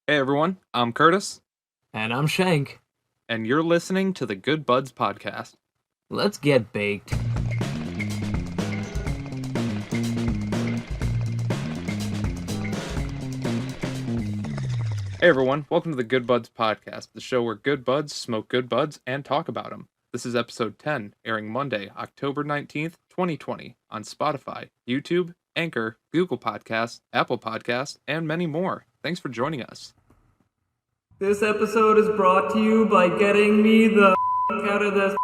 Hey everyone, I'm Curtis, And I'm Shank. and you're listening to the Good Buds podcast. Let's get baked. Hey everyone, welcome to the Good Buds podcast, the show where good buds smoke good buds and talk about them. This is episode 10, airing Monday, October 19th, 2020, on Spotify, YouTube, Anchor, Google Podcasts, Apple Podcasts, and many more. Thanks for joining us. This episode is brought to you by getting me the out of this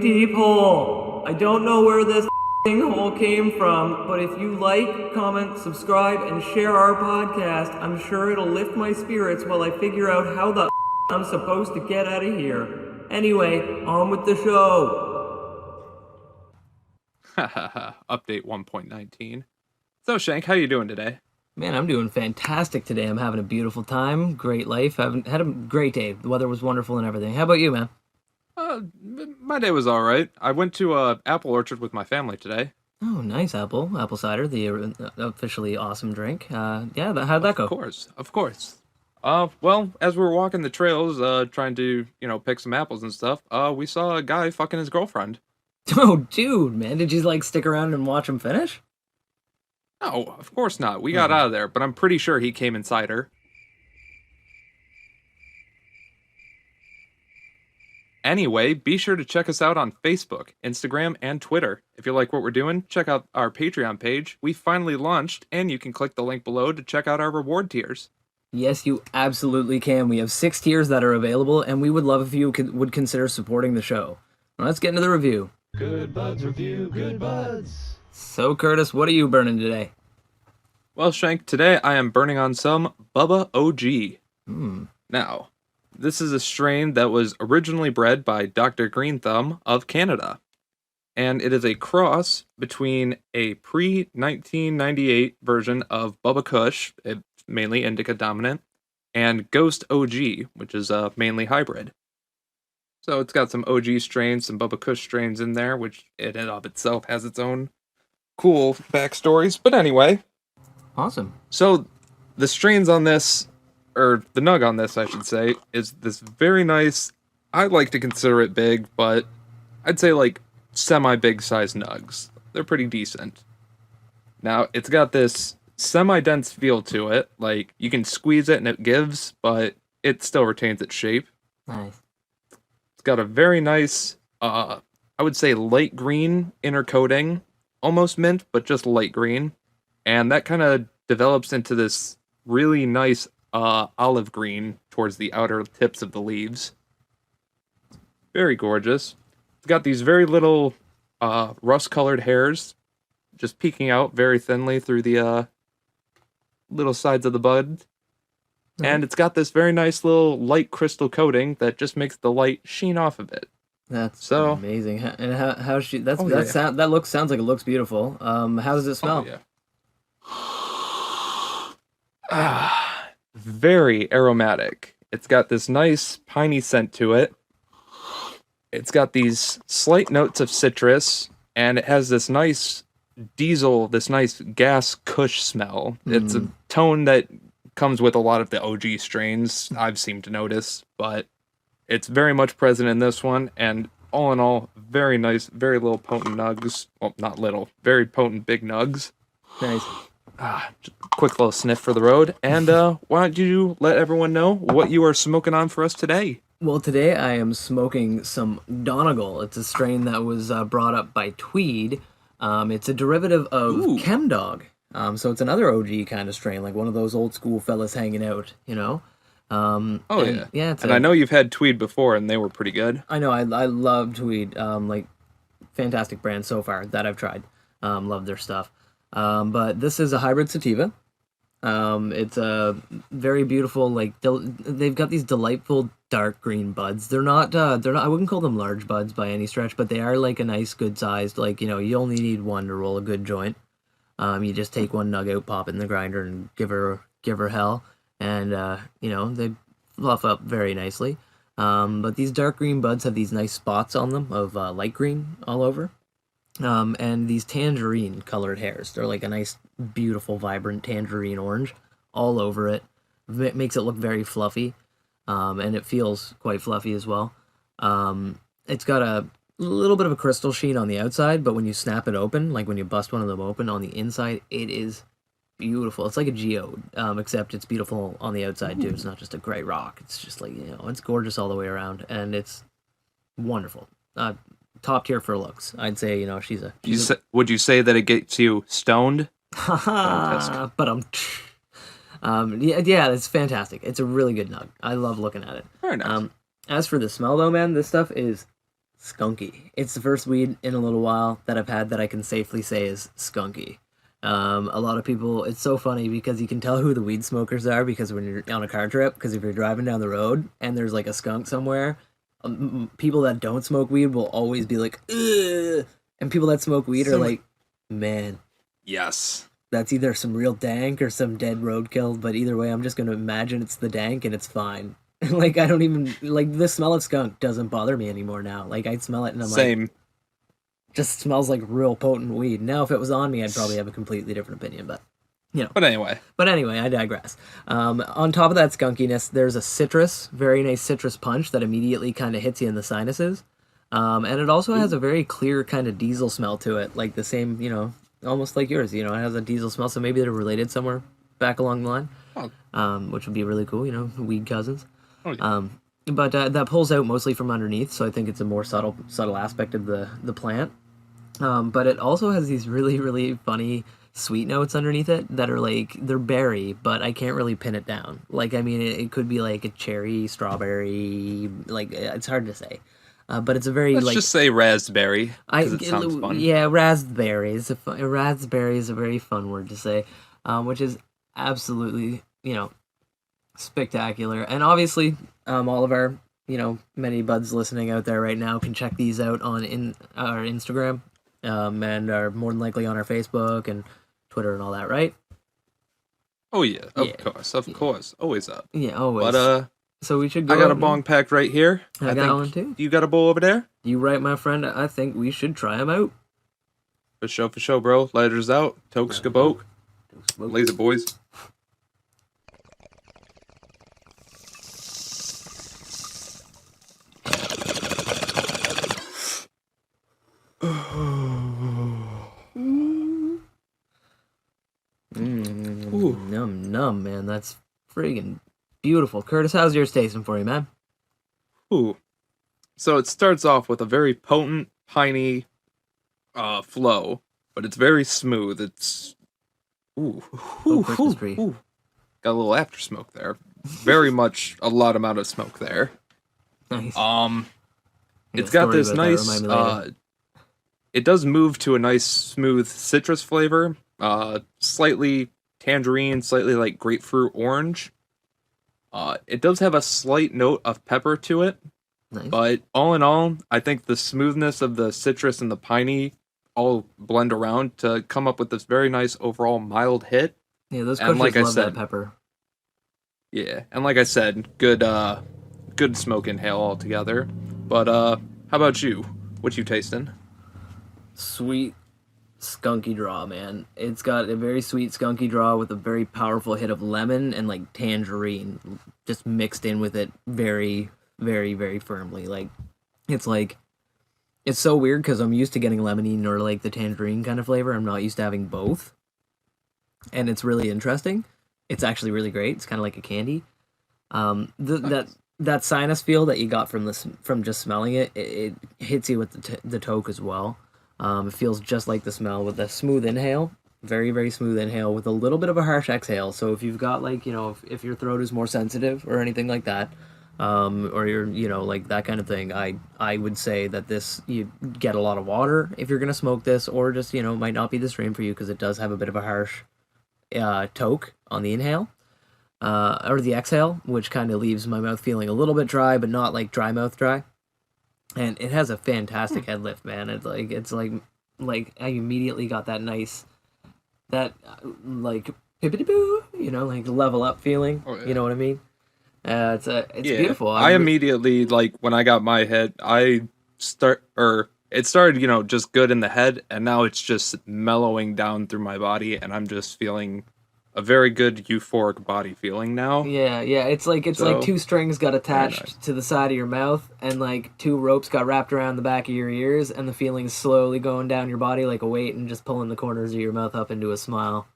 deep hole. I don't know where this hole came from, but if you like, comment, subscribe, and share our podcast, I'm sure it'll lift my spirits while I figure out how the I'm supposed to get out of here. Anyway, on with the show. Hahaha, update 1.19. So Shank, how you doing today? Man, I'm doing fantastic today. I'm having a beautiful time, great life. I've had a great day. The weather was wonderful and everything. How about you, man? My day was alright. I went to a apple orchard with my family today. Oh, nice apple cider, the officially awesome drink. Yeah, how'd that Of go? course, of course. Well, as we were walking the trails, trying to, pick some apples and stuff, we saw a guy fucking his girlfriend. Oh, dude, man, did you like stick around and watch him finish? No, of course not. We got Oh, out of there, but I'm pretty sure he came inside her. Anyway, be sure to check us out on Facebook, Instagram, and Twitter. If you like what we're doing, check out our Patreon page. We finally launched, and you can click the link below to check out our reward tiers. yes, you absolutely can. We have 6 tiers that are available, and we would love if you would consider supporting the show. Now, let's get into the review. Good Buds Review, Good Buds. So, Curtis, what are you burning today? Well, Shank, today I am burning on some Bubba OG. Hmm. Now, this is a strain that was originally bred by Dr. Green Thumb of Canada, and it is a cross between a pre 1998 version of Bubba Kush, it's mainly indica dominant, and Ghost OG, which is mainly hybrid. So it's got some OG strains, some Bubba Kush strains in there, which in and of itself has its own cool backstories. But anyway, Awesome. so the strains on this, or the nug on this, I should say, is this very nice. I like to consider it big, but I'd say like semi-big size nugs. They're pretty decent. Now it's got this semi-dense feel to it. Like you can squeeze it and it gives, but it still retains its shape. Nice. It's got a very nice, I would say light green inner coating, almost mint, but just light green, and that kind of develops into this really nice olive green towards the outer tips of the leaves. Very gorgeous. It's got these very little rust-colored hairs just peeking out very thinly through the little sides of the bud. And it's got this very nice little light crystal coating that just makes the light sheen off of it. That's So, amazing. And how she oh that yeah, sounds like it looks beautiful. How does it oh smell? yeah. Very aromatic. It's got this nice piney scent to it. It's got these slight notes of citrus, and it has this nice diesel, this nice gas kush smell. It's a Mm. tone that comes with a lot of the OG strains, I've seemed to notice, but it's very much present in this one, and all in all, very nice, very little potent nugs. Well, not little, very potent big nugs. Nice. Just a quick little sniff for the road, and why don't you let everyone know what you are smoking on for us today? Well, today I am smoking some Donegal. It's a strain that was brought up by Tweed. It's a derivative of Ooh, chemdawg. So it's another OG kind of strain, like one of those old school fellas hanging out, you know? oh And yeah. yeah, it's And I a, know you've had Tweed before, and they were pretty good. I know, I love Tweed. Like, fantastic brand so far that I've tried. Love their stuff. But this is a hybrid sativa. It's a very beautiful, like they've got these delightful dark green buds. They're not. I wouldn't call them large buds by any stretch, but they are like a nice, good sized. Like you only need one to roll a good joint. You just take one nug out, pop it in the grinder, and give her hell, and they fluff up very nicely. But these dark green buds have these nice spots on them of light green all over. And these tangerine colored hairs. They're like a nice, beautiful, vibrant tangerine orange all over it. makes it look very fluffy, and it feels quite fluffy as well. It's got a little bit of a crystal sheen on the outside, but when you snap it open, like when you bust one of them open on the inside, it is beautiful. It's like a geode, except it's beautiful on the outside too. It's not just a gray rock. It's just like, it's gorgeous all the way around, and it's wonderful. Top tier for looks. I'd say, she's a. Would you say that it gets you stoned? But yeah, it's fantastic. It's a really good nug. I love looking at it. Very nice. As for the smell though, man, this stuff is skunky. It's the first weed in a little while that I've had that I can safely say is skunky. A lot of people, it's so funny because you can tell who the weed smokers are because when you're on a car trip, because if you're driving down the road and there's like a skunk somewhere, people that don't smoke weed will always be like, ugh, and people that smoke weed are like, man, yes, that's either some real dank or some dead roadkill, but either way, I'm just going to imagine it's the dank and it's fine. Like, I don't even, like, the smell of skunk doesn't bother me anymore now. Like, I smell it and I'm same. like, just smells like real potent weed. Now, if it was on me, I'd probably have a completely different opinion, but, But anyway. I digress. On top of that skunkiness, there's a very nice citrus punch that immediately kind of hits you in the sinuses. And it also has a very clear kind of diesel smell to it, like the same, almost like yours, it has a diesel smell, so maybe they're related somewhere back along the line, which would be really cool, weed cousins. Oh, yeah. But that pulls out mostly from underneath, so I think it's a more subtle aspect of the plant. But it also has these really, really funny sweet notes underneath it that are like, they're berry, but I can't really pin it down. Like, I mean, it could be like a cherry, strawberry, like, it's hard to say. But it's a very, Let's just say raspberry, because it sounds fun. Yeah, raspberry is a very fun word to say, which is absolutely, spectacular. And obviously, all of our, many buds listening out there right now can check these out on our Instagram, and are more than likely on our Facebook and Twitter and all that, right? Oh yeah, of course, always up. Yeah, always. But so we should go. I got a bong packed right here. I got one too. You got a bowl over there? You right, my friend. I think we should try them out. For sure, bro. Lighters out. Toke skaboke. Laser boys. Num, man. That's friggin' beautiful. Curtis, how's yours tasting for you, man? Ooh. So it starts off with a very potent, piney flow, but it's very smooth. It's Christmas tree. Got a little after smoke there. Very much a lot amount of smoke there. Nice. It's got this nice it does move to a nice smooth citrus flavor. Slightly tangerine, slightly like grapefruit orange. It does have a slight note of pepper to it. Nice. But all in all, I think the smoothness of the citrus and the piney all blend around to come up with this very nice overall mild hit. Yeah, those kushers love that pepper. Yeah, and like I said, good smoke inhale altogether. But how about you? What you tasting? Sweet skunky draw, man. It's got a very sweet skunky draw with a very powerful hit of lemon and like tangerine just mixed in with it very, very, very firmly. Like it's so weird because I'm used to getting lemonine or like the tangerine kind of flavor. I'm not used to having both, and it's really interesting. It's actually really great. It's kind of like a candy. That sinus feel that you got from just smelling it, it hits you with the toke as well. It feels just like the smell with a smooth inhale, very, very smooth inhale with a little bit of a harsh exhale. So if you've got like, if your throat is more sensitive or anything like that, or you're, like that kind of thing, I would say that this, you get a lot of water if you're going to smoke this, or just, might not be the strain for you because it does have a bit of a harsh toke on the inhale, or the exhale, which kind of leaves my mouth feeling a little bit dry, but not like dry mouth dry. And it has a fantastic head lift, man. It's like I immediately got that nice, like pippity boo, like level up feeling. Oh, yeah. You know what I mean? It's beautiful. I immediately, like, when I got my head, it started, just good in the head, and now it's just mellowing down through my body, and I'm just feeling a very good euphoric body feeling now. Yeah, yeah. It's like So, two strings got attached nice. to the side of your mouth, and like two ropes got wrapped around the back of your ears, and the feeling's slowly going down your body like a weight, and just pulling the corners of your mouth up into a smile.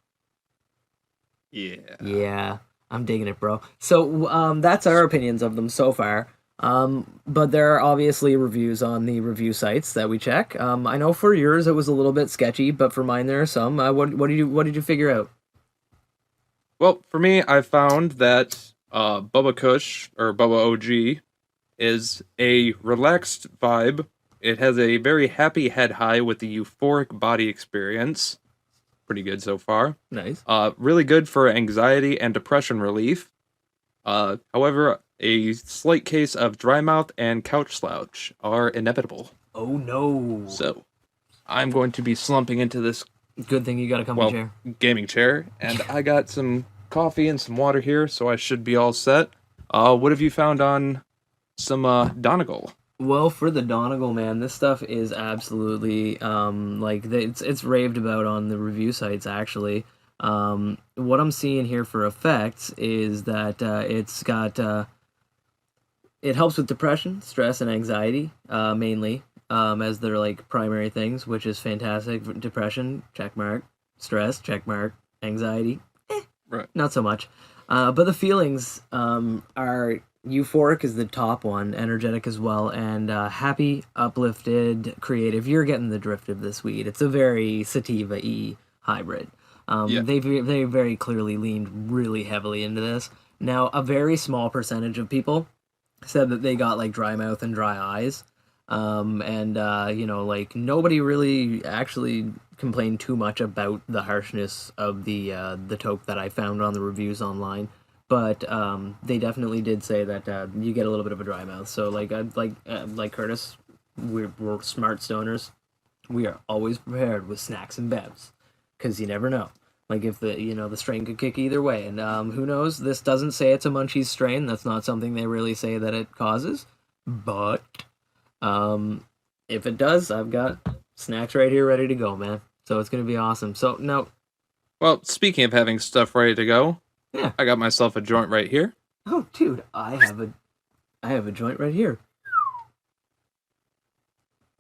Yeah. Yeah, I'm digging it, bro. So, that's our opinions of them so far. But there are obviously reviews on the review sites that we check. I know for yours it was a little bit sketchy, but for mine there are some. What did you figure out? Well, for me, I found that Bubba Kush or Bubba OG is a relaxed vibe. It has a very happy head high with the euphoric body experience. Pretty good so far. Nice. Really good for anxiety and depression relief. However, a slight case of dry mouth and couch slouch are inevitable. Oh no. So, I'm going to be slumping into this Good thing you got a comfy chair. gaming chair, and I got some coffee and some water here, so I should be all set. What have you found on some Donegal? Well, for the Donegal, man, this stuff is absolutely it's raved about on the review sites actually. What I'm seeing here for effects is that it's got it helps with depression, stress, and anxiety mainly as their like primary things, which is fantastic. Depression, check mark. Stress, check mark. Anxiety, Right. not so much. But the feelings are euphoric is the top one, energetic as well, and happy, uplifted, creative. You're getting the drift of this weed. It's a very sativa-y hybrid. Yeah. They very clearly leaned really heavily into this. Now, a very small percentage of people said that they got like dry mouth and dry eyes. Like nobody really actually complained too much about the harshness of the toke that I found on the reviews online, but they definitely did say that you get a little bit of a dry mouth. So like Curtis, we're smart stoners. We are always prepared with snacks and bevs, because you never know. Like if the strain could kick either way, and who knows? This doesn't say it's a munchies strain. That's not something they really say that it causes, but. If it does, I've got snacks right here ready to go, man. So it's gonna be awesome. So now, Well, speaking of having stuff ready to go, yeah. I got myself a joint right here. Oh, dude, I have a joint right here.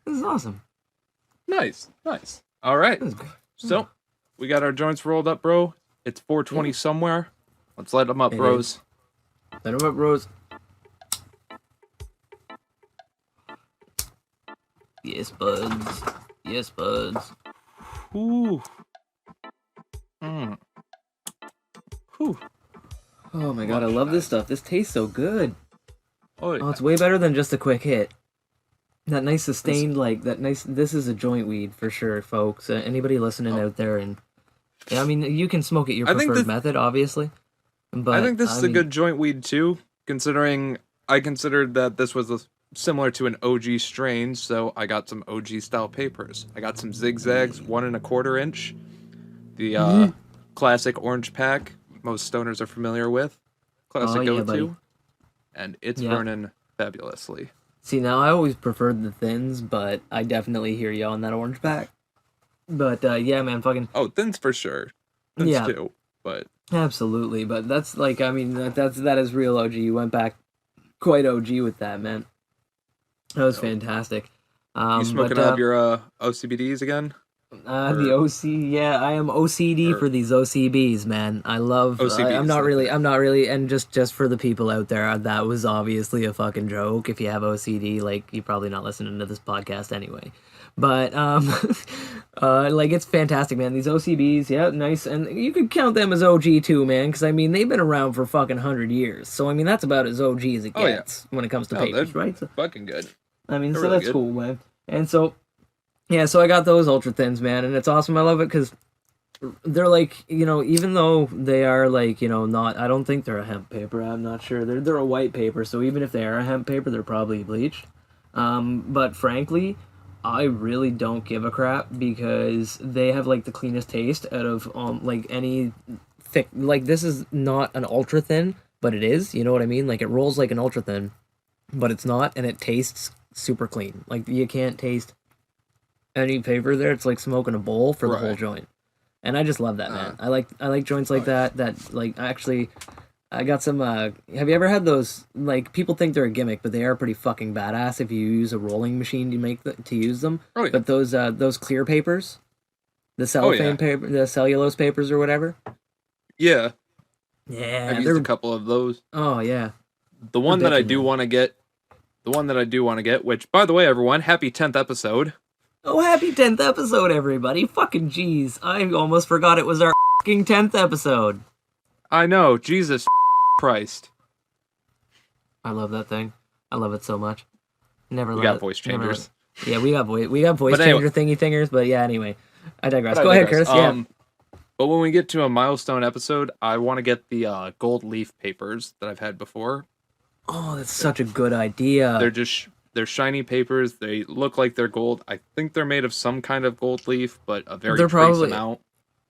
This is awesome. Nice. All right. This is great. So, we got our joints rolled up, bro. It's 4:20 somewhere. Let's light them up, It bros. Let 'em up, Rose. Yes, buds. Yes, buds. Ooh. Mm. Whew. Oh my god, I love this stuff. This tastes so good. Oh, Oh, it's way better than just a quick hit. That nice sustained, this is a joint weed for sure, folks. Anybody listening out there, and yeah, I mean, you can smoke it your I think preferred method, obviously. But I think this is a good joint weed too, considering I considered that this was similar to an OG strain, so I got some OG style papers. I got some zigzags, 1 1/4 inch, the classic orange pack most stoners are familiar with, classic Oh, yeah, go-to, buddy. and it's Yeah. burning fabulously. See, now I always preferred the thins, but I definitely hear you on that orange pack. But yeah, man, fucking Oh, thins for sure, thins Yeah. too, but absolutely. But that's like, I mean, that is real OG. You went back quite OG with that, man. That was fantastic. you smoking up your OCBDs again? The OC, yeah, I am OCD for these OCBs, man. I love. OCBs, I'm not really, and just for the people out there, that was obviously a fucking joke. If you have OCD, like you're probably not listening to this podcast anyway. But like it's fantastic, man. These OCBs, yeah, nice, and you could count them as OG too, man. Because I mean, they've been around for fucking 100 years. So I mean, that's about as OG as it Oh, yeah. gets when it comes to No, papers, they're right? So, fucking good. I mean, They're so really that's good. cool, man. And so, yeah, so I got those ultra thins, man, and it's awesome. I love it because they're like, even though they are like, not, I don't think they're a hemp paper. I'm not sure. They're a white paper, so even if they are a hemp paper, they're probably bleached. But frankly, I really don't give a crap because they have like the cleanest taste out of like any thick. Like this is not an ultra thin, but it is. You know what I mean? Like it rolls like an ultra thin, but it's not, and it tastes super clean. Like you can't taste any paper there. It's like smoking a bowl for the whole Right. joint. and I just love that, man. I like joints like that. That like actually, I got some. Have you ever had those? Like people think they're a gimmick, but they are pretty fucking badass if you use a rolling machine to use them. Oh, yeah. But those clear papers, the cellophane paper, the cellulose papers or whatever. Yeah, Yeah, I've used a couple of those. Oh yeah. The one that I bitchin', do man. want to get, which by the way, everyone, happy 10th episode. Oh, happy 10th episode, everybody! Fucking jeez, I almost forgot it was our fucking 10th episode. I know, Jesus Christ. I love that thing. I love it so much. Never We got voice changers. Yeah, we got voice But anyway. changer thingy thingers. But yeah, anyway, I digress. But Go I ahead, digress. Chris. Yeah. But when we get to a milestone episode, I want to get the gold leaf papers that I've had before. Oh, that's such a good idea. They're shiny papers. They look like they're gold. I think they're made of some kind of gold leaf, but a very They're trace probably- amount.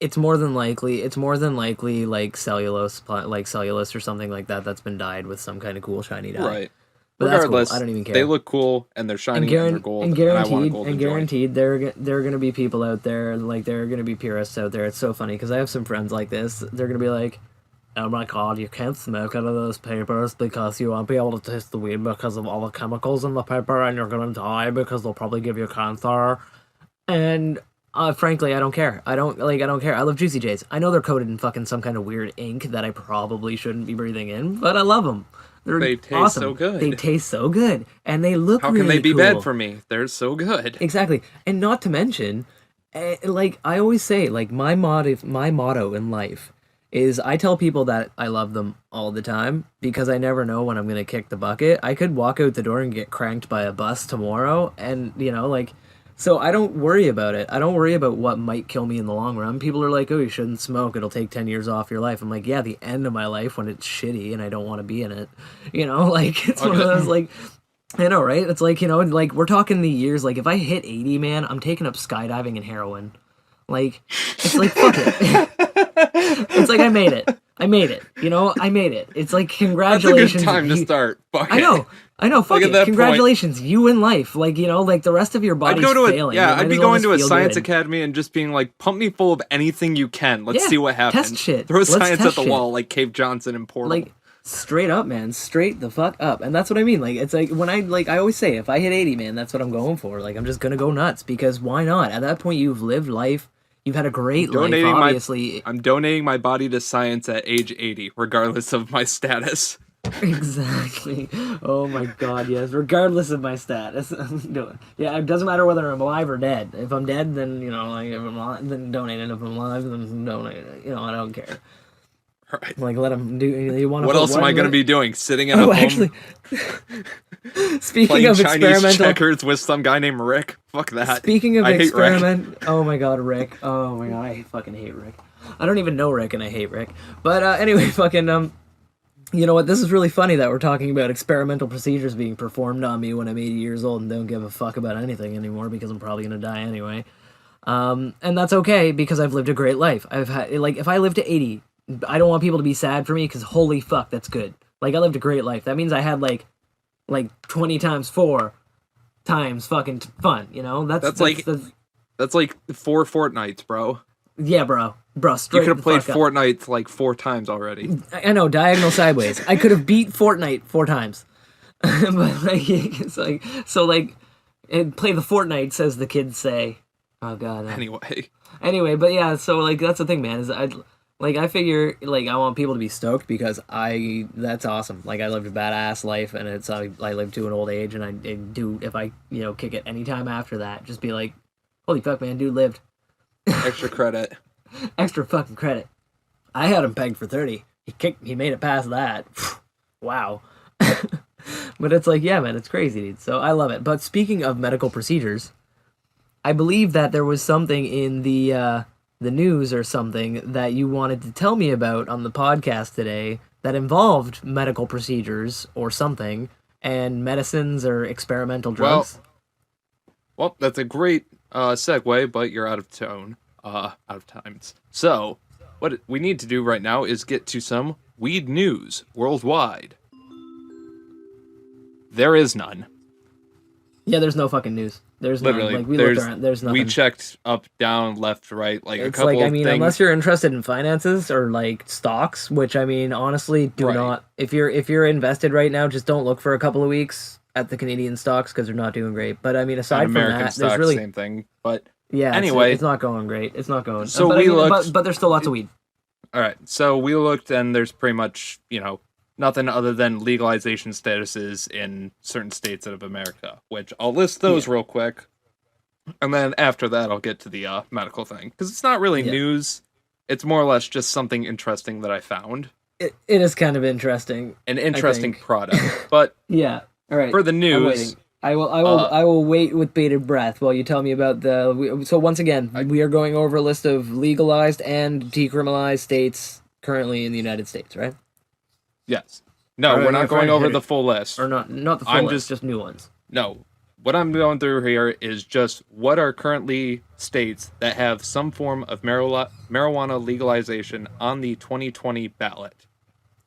It's more than likely like cellulose or something like that that's been dyed with some kind of cool shiny dye. Right. But that's cool. Regardless, I don't even care. they look cool and they're shiny and, they're gold. and I want a guaranteed, golden joint. there are gonna be people out there, like there are gonna be purists out there. It's so funny because I have some friends like this. They're gonna be like, "Oh my god, you can't smoke out of those papers because you won't be able to taste the weed because of all the chemicals in the paper, and you're gonna die because they'll probably give you cancer." And frankly, I don't care. I don't care. I love Juicy J's. I know they're coated in fucking some kind of weird ink that I probably shouldn't be breathing in, but I love them. They taste awesome. so good. They taste so good, and they look. How can really they be cool. bad for me? They're so good. Exactly, and not to mention, like I always say, like my motto in life is I tell people that I love them all the time because I never know when I'm gonna kick the bucket. I could walk out the door and get cranked by a bus tomorrow, and so I don't worry about it. I don't worry about what might kill me in the long run. People are like, "Oh, you shouldn't smoke. It'll take 10 years off your life." I'm like, "Yeah, the end of my life when it's shitty and I don't want to be in it." Like it's one of those like I know, right? It's like, like we're talking the years, like if I hit 80, man, I'm taking up skydiving and heroin. Like it's like fuck it. It's like I made it. I made it. I made it. It's like That's a congratulations. good time to start. Fuck I know. Fuck Like, at it. that Congratulations, you win life. Like, like the rest of your body's failing. I'd be going to a science academy. academy and just being like, pump me full of anything you can. Let's Yeah, see what happens. test shit. Throw Let's science test at the shit. wall like Cave Johnson in Portal. Like, straight up, man. Straight the fuck up. And that's what I mean. Like, it's like when I always say, if I hit 80, man, that's what I'm going for. Like, I'm just gonna go nuts because why not? At that point, you've lived life. You've had a great life, obviously. I'm donating my body to science at age 80, regardless of my status. Exactly. Oh my god, yes. Regardless of my status. Yeah, it doesn't matter whether I'm alive or dead. If I'm dead, then, like, if I'm alive, then donate it. If I'm alive, then donate it. I don't care. Right. Like, let them do. You want to? What else am I going to be doing? Sitting at home actually, speaking playing of Chinese experimental, checkers with some guy named Rick? Fuck that. speaking of I hate Rick. experiment, oh my god, Rick. Oh my god, I fucking hate Rick. I don't even know Rick, and I hate Rick. But anyway, fucking you know what? This is really funny that we're talking about experimental procedures being performed on me when I'm 80 years old and don't give a fuck about anything anymore because I'm probably gonna die anyway. And that's okay because I've lived a great life. I've had if I live to 80, I don't want people to be sad for me because holy fuck, that's good. Like I lived a great life. That means I had like 20 times 4 times fucking fun. That's like 4 fortnights, bro. Yeah, bro. Straight You could have the played fuck up. Fortnite like 4 times already. I know, diagonal sideways. I could have beat Fortnite 4 times. But it's like so and play the Fortnite, says the kids say. Oh god. Anyway, but yeah, so that's the thing, man, is I figure I want people to be stoked because that's awesome. I lived a badass life and it's I lived to an old age and I do if I kick it anytime after that, just be like, holy fuck, man, dude lived. Extra credit. Extra fucking credit. I had him pegged for 30. He made it past that. Wow. But it's yeah, man, it's crazy, dude. So I love it. But speaking of medical procedures, I believe that there was something in the news or something that you wanted to tell me about on the podcast today that involved medical procedures or something and medicines or experimental drugs. Well, that's a great segue, but you're out of tone. Out of times. So, what we need to do right now is get to some weed news worldwide. There is none. Yeah, there's no fucking news. There's none. Literally, Like we looked around, there's we nothing. checked up, down, left, right, like a It's couple like, I of mean, things. unless you're interested in finances or like stocks, which I mean, honestly, do Right. not. If you're invested right now, just don't look for a couple of weeks at the Canadian stocks because they're not doing great. But I mean, On aside from American that, stock, there's really same thing. But yeah, anyway, it's not going great. It's not going. So but we I mean, looked. but there's still lots of weed. All right, so we looked, and there's pretty much, nothing other than legalization statuses in certain states of America, which I'll list those real quick, and then after that I'll get to the medical thing, because it's not really news. It's more or less just something interesting that I found. It is kind of interesting. An interesting product, but yeah. All right. for the I'm news, waiting. I will wait with bated breath while you tell me about so once again, we are going over a list of legalized and decriminalized states currently in the United States, right? yes. No, All right, we're my not going friend, over hit the it. full list. Or not the full I'm list, just new ones. No. What I'm going through here is just what are currently states that have some form of marijuana legalization on the 2020 ballot.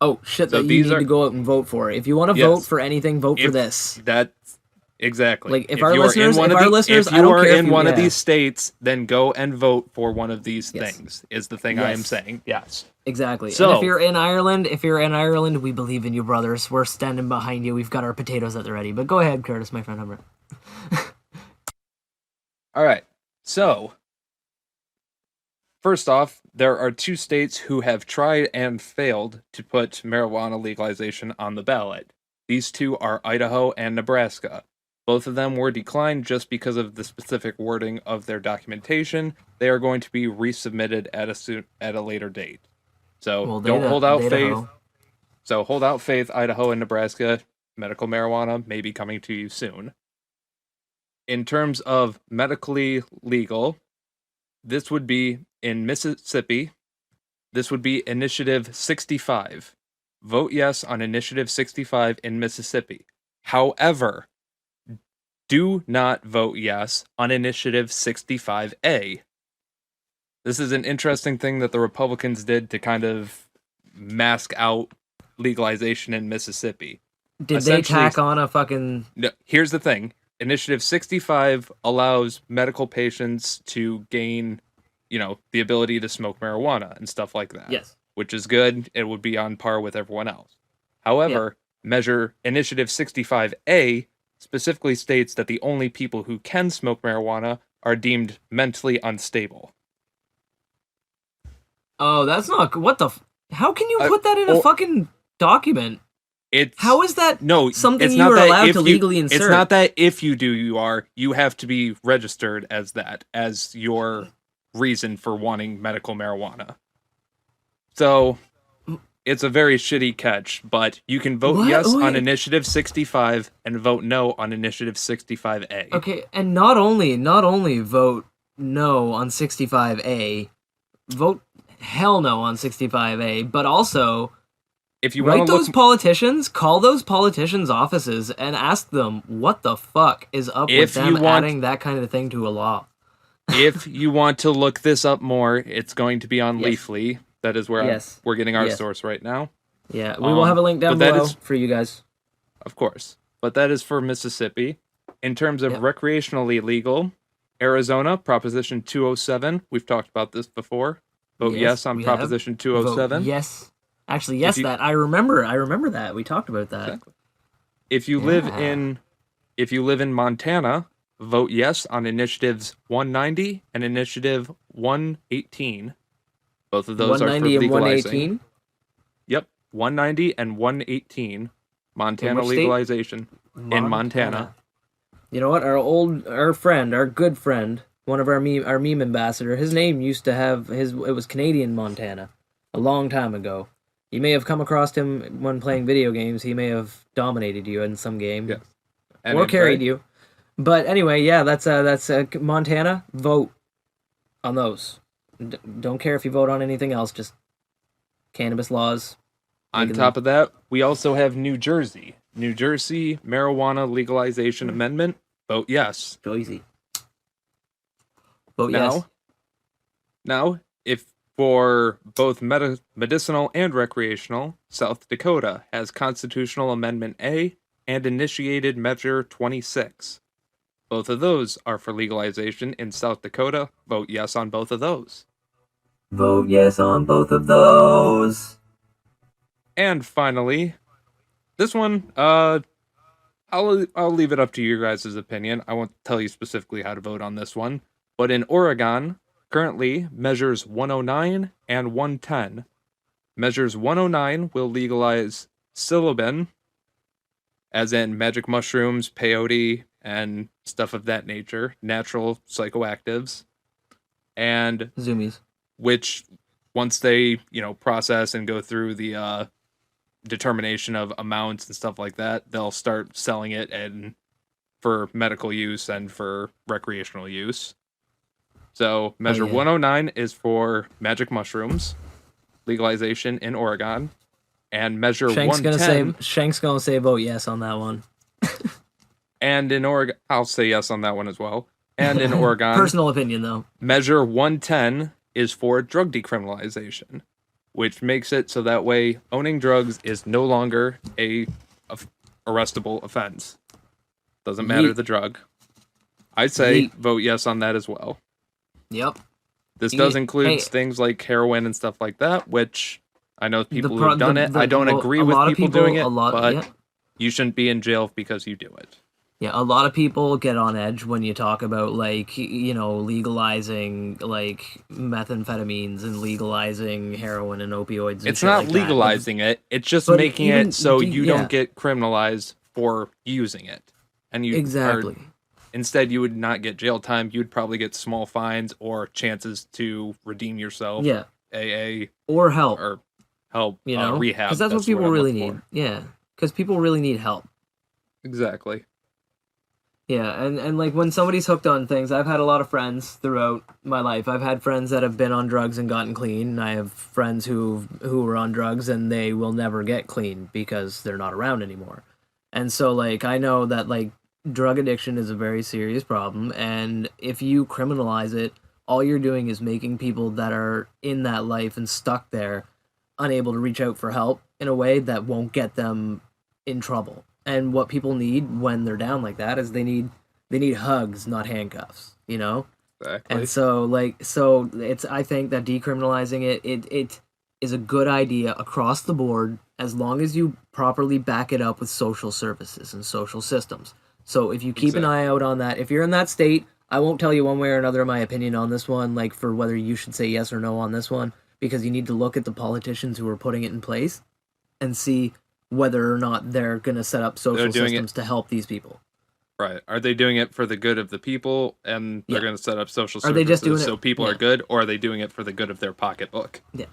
Oh, shit, So that you these need are- to go out and vote for. If you want to Yes. vote for anything, vote for If this. That's exactly. Like, if you our are in listeners- one if of our the- listeners- if I you don't are care if in you- one of yeah. these states, then go and vote for one of these Yes. things. Is the thing I am Yes. saying. Yes. Exactly. So- and if you're in Ireland, we believe in you, brothers. We're standing behind you. We've got our potatoes at the ready. But go ahead, Curtis, my friend. All right. So, first off, there are two states who have tried and failed to put marijuana legalization on the ballot. These two are Idaho and Nebraska. Both of them were declined just because of the specific wording of their documentation. They are going to be resubmitted at a later date. So Well, don't hold out faith. Idaho. So hold out faith, Idaho and Nebraska. Medical marijuana may be coming to you soon. In terms of medically legal, this would be in Mississippi. This would be Initiative 65. Vote yes on Initiative 65 in Mississippi. However, do not vote yes on Initiative 65A. This is an interesting thing that the Republicans did to kind of mask out legalization in Mississippi. Did they tack on a fucking... No, here's the thing. Initiative 65 allows medical patients to gain, the ability to smoke marijuana and stuff like that. Yes. Which is good. It would be on par with everyone else. However, measure Initiative 65A specifically states that the only people who can smoke marijuana are deemed mentally unstable. Oh, that's not... What the... How can you put that in a fucking document? How is that something it's you not are that allowed if to legally insert? It's not that if you do, you are. You have to be registered as that, as your reason for wanting medical marijuana. So, it's a very shitty catch, but you can vote yes on Initiative 65 and vote no on Initiative 65A. Okay, and not only vote no on 65A, vote hell no on 65A, but also... If you want to those politicians, call those politicians' offices and ask them what the fuck is up with them adding that kind of thing to a law. If you want to look this up more, it's going to be on Leafly. That is where we're getting our source right now. Yeah, we will have a link down below for you guys. Of course. But that is for Mississippi. In terms of recreationally legal, Arizona, Proposition 207. We've talked about this before. Vote yes on Proposition 207. Vote yes. Actually, yes, that I remember that. We talked about that. Exactly. If you live in Montana, vote yes on Initiatives 190 and Initiative 118. Both of those are for 190 and legalizing. 118? Yep, 190 and 118. Montana legalization in Montana. You know what? Our good friend, one of our meme ambassador, his name used to have it was Canadian Montana a long time ago. You may have come across him when playing video games. He may have dominated you in some game, or carried you. But anyway, that's Montana. Vote on those. Don't care if you vote on anything else. Just cannabis laws. On top of that, we also have New Jersey. New Jersey marijuana legalization amendment. Vote yes. Jersey. Vote yes. Now, if for both medicinal and recreational, South Dakota has Constitutional Amendment A and initiated Measure 26. Both of those are for legalization in South Dakota. Vote yes on both of those. Vote yes on both of those. And finally, this one, I'll leave it up to your guys' opinion. I won't tell you specifically how to vote on this one. But in Oregon, currently measures 109 and 110. Measures 109 will legalize psilocybin, as in magic mushrooms, peyote, and stuff of that nature, natural psychoactives, and Zoomies. which once they, process and go through the determination of amounts and stuff like that, they'll start selling it and for medical use and for recreational use. So measure 109 is for magic mushrooms, legalization in Oregon, and measure Shank's 110. Shank's gonna say vote yes on that one. And in Oregon, I'll say yes on that one as well. And in Oregon, Personal opinion though. measure 110 is for drug decriminalization, which makes it so that way owning drugs is no longer a arrestable offense. Doesn't matter the drug. I'd say vote yes on that as well. Yep. This does include things like heroin and stuff like that, which I know people who have done it. I don't agree with people doing it, but you shouldn't be in jail because you do it. Yeah, a lot of people get on edge when you talk about, like, legalizing, like, methamphetamines and legalizing heroin and opioids and it's not like legalizing it. It's just making it so you don't get criminalized for using it. And you instead, you would not get jail time. You'd probably get small fines or chances to redeem yourself. Yeah. AA. Or help. Or help, rehab. Because that's what people really need. Yeah. Because people really need help. Exactly. Yeah, and like when somebody's hooked on things, I've had a lot of friends throughout my life. I've had friends that have been on drugs and gotten clean. And I have friends who were on drugs and they will never get clean because they're not around anymore. And so, like, I know that, like, drug addiction is a very serious problem, and if you criminalize it, all you're doing is making people that are in that life and stuck there unable to reach out for help in a way that won't get them in trouble. And what people need when they're down like that is they need hugs, not handcuffs, Exactly. And so it's, I think that decriminalizing it is a good idea across the board as long as you properly back it up with social services and social systems. So if you keep an eye out on that, if you're in that state, I won't tell you one way or another my opinion on this one, like for whether you should say yes or no on this one, because you need to look at the politicians who are putting it in place and see whether or not they're going to set up social systems to help these people. Right. Are they doing it for the good of the people and they're going to set up social services they just doing so people are good, or are they doing it for the good of their pocketbook? Yeah.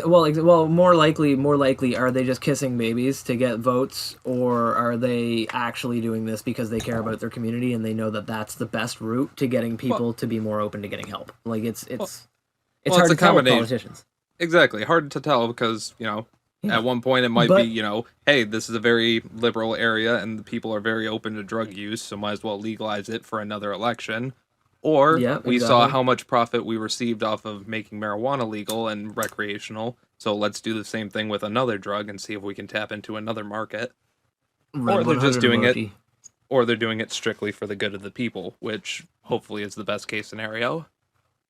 Well, more likely, are they just kissing babies to get votes, or are they actually doing this because they care about their community and they know that that's the best route to getting people to be more open to getting help? Like it's hard to tell with politicians. Exactly, hard to tell because at one point it might be hey, this is a very liberal area and the people are very open to drug use, so might as well legalize it for another election. Or we saw how much profit we received off of making marijuana legal and recreational, so let's do the same thing with another drug and see if we can tap into another market. Or they're just doing it, or they're doing it strictly for the good of the people, which hopefully is the best case scenario.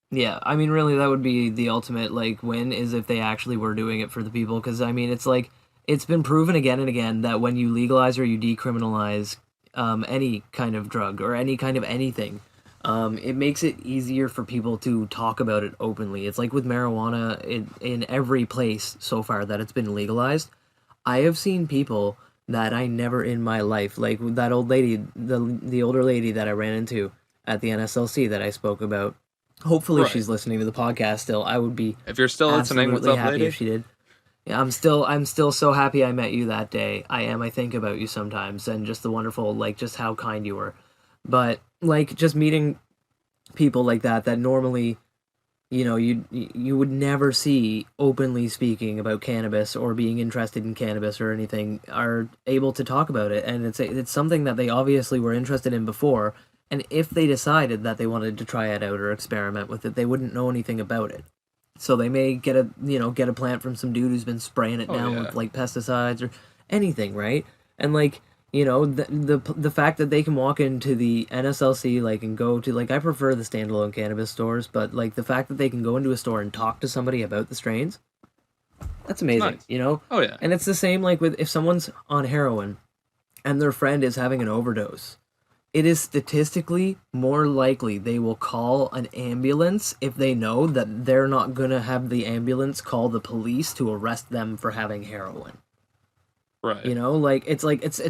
Yeah, I mean, really, that would be the ultimate, like, win, is if they actually were doing it for the people, because, I mean, it's like, it's been proven again and again that when you legalize or you decriminalize any kind of drug or any kind of anything, it makes it easier for people to talk about it openly. It's like with marijuana, in every place so far that it's been legalized, I have seen people that I never in my life, like that old lady, the older lady that I ran into at the NSLC that I spoke about. Hopefully she's listening to the podcast still. I would be if you're still listening, what's up, happy lady? If she did. Yeah, I'm still so happy I met you that day. I think about you sometimes, and just the wonderful, like, just how kind you were. But like just meeting people like that normally, you would never see openly speaking about cannabis or being interested in cannabis or anything, are able to talk about it, and it's something that they obviously were interested in before. And if they decided that they wanted to try it out or experiment with it, they wouldn't know anything about it. So they may get a plant from some dude who's been spraying it down with like pesticides or anything, right? And like You know, the fact that they can walk into the NSLC, like, and go to, like, I prefer the standalone cannabis stores, but like the fact that they can go into a store and talk to somebody about the strains, that's amazing. Nice. You know, Oh yeah. and it's the same like with if someone's on heroin and their friend is having an overdose, it is statistically more likely they will call an ambulance if they know that they're not gonna have the ambulance call the police to arrest them for having heroin. Right. You know, like it's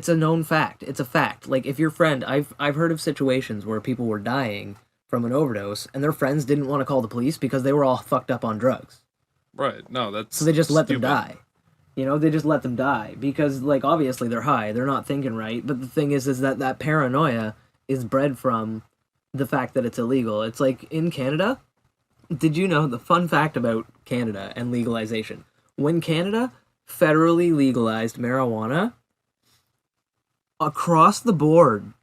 a known fact. It's a fact. Like if your friend, I've heard of situations where people were dying from an overdose and their friends didn't want to call the police because they were all fucked up on drugs. Right. No, that's So they just let them stupid. die. You know, they just let them die because like obviously they're high, they're not thinking right, but the thing is that that paranoia is bred from the fact that it's illegal. It's like in Canada, did you know the fun fact about Canada and legalization? When Canada federally legalized marijuana, across the board,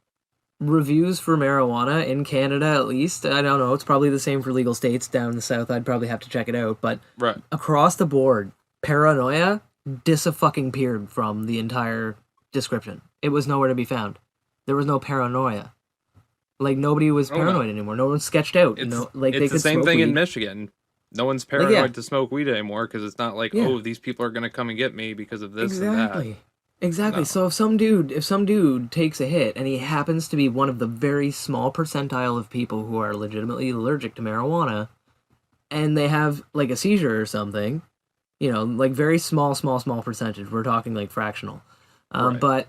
reviews for marijuana in Canada, at least, I don't know, it's probably the same for legal states down in the south. I'd probably have to check it out, but Right. across the board, paranoia disappeared from the entire description. It was nowhere to be found. There was no paranoia. Like nobody was Oh, no. paranoid anymore. No one sketched out. It's Like they it's the could same smoke thing in weed. Michigan. No one's yeah. paranoid to smoke weed anymore because it's not like, Yeah. oh, these people are gonna come and get me because of this Exactly. Exactly. No. So if some dude takes a hit and he happens to be one of the very small percentile of people who are legitimately allergic to marijuana and they have like a seizure or something, you know, like very small percentage. We're talking like fractional. Right. But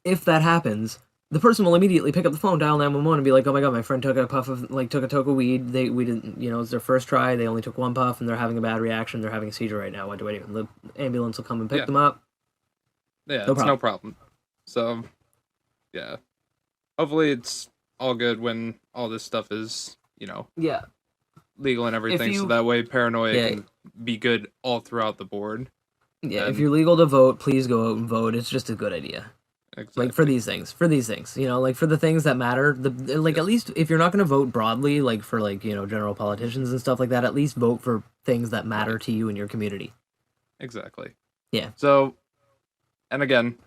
if that happens, the person will immediately pick up the phone, dial 911, and be like, "Oh my god, my friend took a puff of took a toke of weed. We didn't, you know, it's their first try. They only took one puff, and they're having a bad reaction. They're having a seizure right now. What do I do?" And the ambulance will come and pick Yeah. them up. Yeah, No it's no problem. So, yeah. Hopefully it's all good when all this stuff is, Yeah, legal and everything, so you- that way paranoia Yeah. can be good all throughout the board. yeah. If And- you're legal to vote, please go out and vote. It's just a good idea. Exactly. Like for these things, you know, like for the things that matter. Like Yes. at least if you're not going to vote broadly, like for like you know general politicians and stuff like that, at least vote for things that matter Right. to you and your community. Exactly. Yeah. So, and again,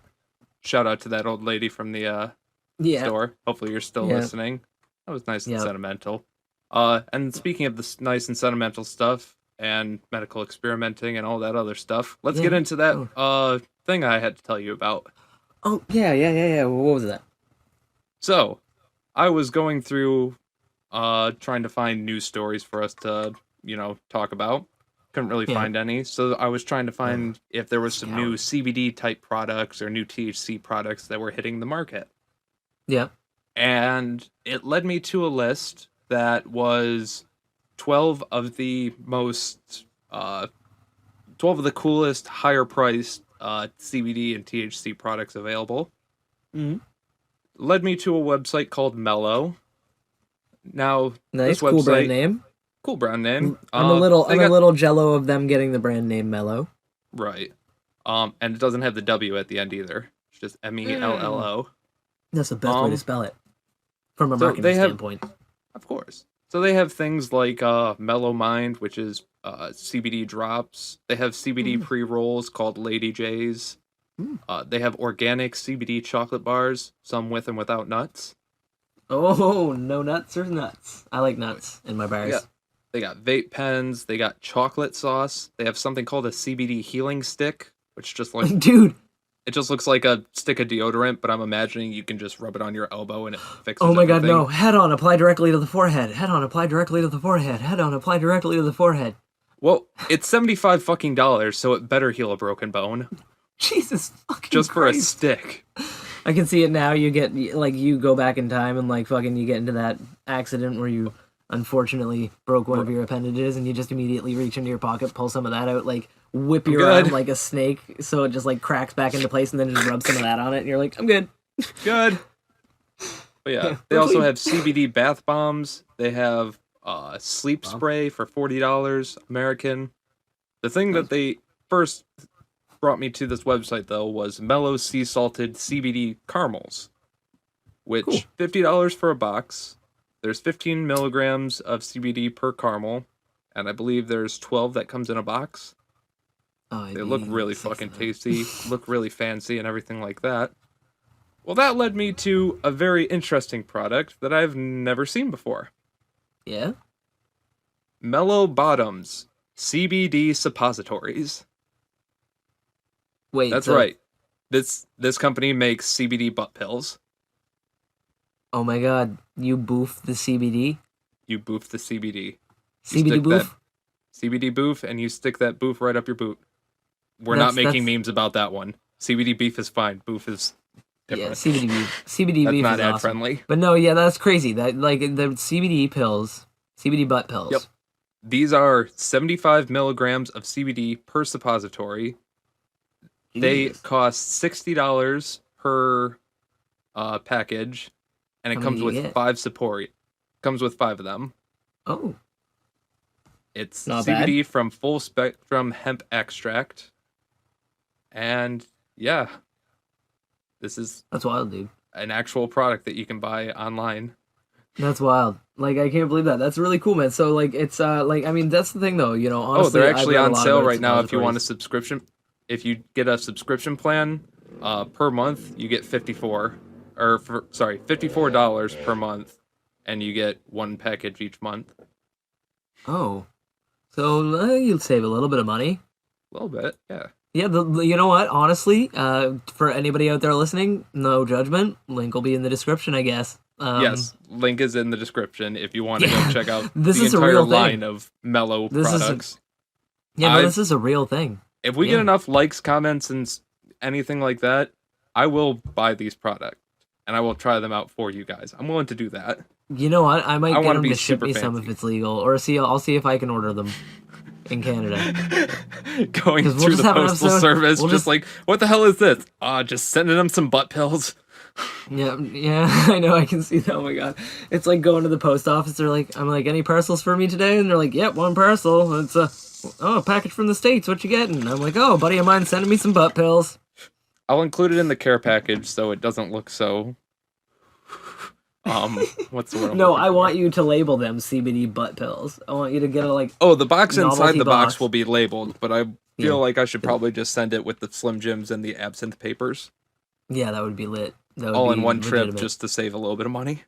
shout out to that old lady from the Yeah. store. Hopefully you're still Yeah. listening. That was nice and Yeah. sentimental. And speaking of this nice and sentimental stuff and medical experimenting and all that other stuff, let's get Yeah. into that thing I had to tell you about. Oh yeah. What was that? So, I was going through trying to find news stories for us to, talk about. Couldn't really Yeah. find any. So I was trying to find if there was some new Scouring. CBD type products or new THC products that were hitting the market. Yeah. And it led me to a list that was 12 of the most 12 of the coolest higher priced CBD and THC products available. Mm-hmm. Led me to a website called Mello. Now, Nice, this website, cool brand name. cool brand name. I'm a little, they I'm got- a little jello of them getting the brand name Mello. Right. And it doesn't have the W at the end either. It's just Mello. That's the best way to Um, spell it, from a so marketing they have- standpoint. Of course. So they have things like Mellow Mind, which is CBD drops. They have CBD pre-rolls called Lady J's. They have organic CBD chocolate bars, some with and without nuts. Oh, no nuts or nuts? I like nuts in my bars. Yeah. They got vape pens. They got chocolate sauce. They have something called a CBD healing stick, which just like Dude, it just looks like a stick of deodorant, but I'm imagining you can just rub it on your elbow and it fixes oh my god, everything. no. Head on, apply directly to the forehead. Head on, apply directly to the forehead. Head on, apply directly to the forehead. Well, it's $75 fucking dollars, so it better heal a broken bone. Jesus fucking Just for a Christ. stick. I can see it now. You get, like, you go back in time and, like, fucking you get into that accident where you unfortunately broke one of your appendages and you just immediately reach into your pocket, pull some of that out, like, whip your good. arm like a snake so it just, like, cracks back into place and then just rub some of that on it and you're like, I'm good. Good. But yeah, they also have CBD bath bombs. They have sleep spray for $40 American. The thing that they first brought me to this website though was Mellow Sea Salted CBD caramels, which Cool. $50 for a box. There's 15 milligrams of CBD per caramel, and I believe there's 12 that comes in a box. Oh, They look really fucking tasty, look really fancy, and everything like that. Well, that led me to a very interesting product that I've never seen before. Yeah. Mello Bottoms CBD suppositories. Wait. That's So, right. This company makes CBD butt pills. oh my God, you boof the CBD. You boof the CBD. You CBD stick that boof. CBD boof, and you stick that boof right up your boot. We're not making memes about that one. CBD beef is fine. Boof is Yeah, different. CBD beef. CBD That's beef not is ad awesome. friendly. But no, yeah, that's crazy. That like the CBD pills, CBD butt pills. Yep. These are 75 milligrams of CBD per suppository. They Jesus. cost $60 per package, and it How many comes do you with get? 5 comes with 5 of them. Oh, It's not CBD from full spectrum hemp extract. And yeah, this is that's wild, dude. an actual product that you can buy online. That's wild. Like I can't believe that. That's really cool, man. So like it's like I mean that's the thing though. You know, honestly, Oh, they're I've actually read a on lot sale about right now if you want a suppositories. subscription. If you get a subscription plan per month, you get $54 per month, and you get 1 package each month. Oh, so you'll save a little bit of money. A little bit, yeah. Yeah, you know what? Honestly, for anybody out there listening, no judgment. Link will be in the description, I guess. Yes, link is in the description if you want to yeah, go check out this the is a entire real thing. line of Mello This is a- products. Yeah, no, this is a real thing. If we Yeah. get enough likes, comments, and anything like that, I will buy these products and I will try them out for you guys. I'm willing to do that. You know what? I might I get wanna them be to ship super me some fancy. if it's legal, or I'll see if I can order them in Canada. Going 'Cause we'll through just the have an postal episode- service, we'll just just- like, what the hell is this? Just sending them some butt pills. Yeah, I know. I can see that. Oh my god, it's like going to the post office. They're like, I'm like, any parcels for me today? And they're like, yep, 1 parcel. It's a package from the States. What you getting? I'm like, oh, buddy of mine sending me some butt pills. I'll include it in the care package so it doesn't look so. What's the word? I'm No, looking I for? want you to label them CBD butt pills. I want you to get a like. Oh, the box inside novelty the box box. will be labeled, but I Yeah. feel like I should probably just send it with the Slim Jims and the absinthe papers Yeah, that would be lit. That would all be in one trip legitimate. just to save a little bit of money.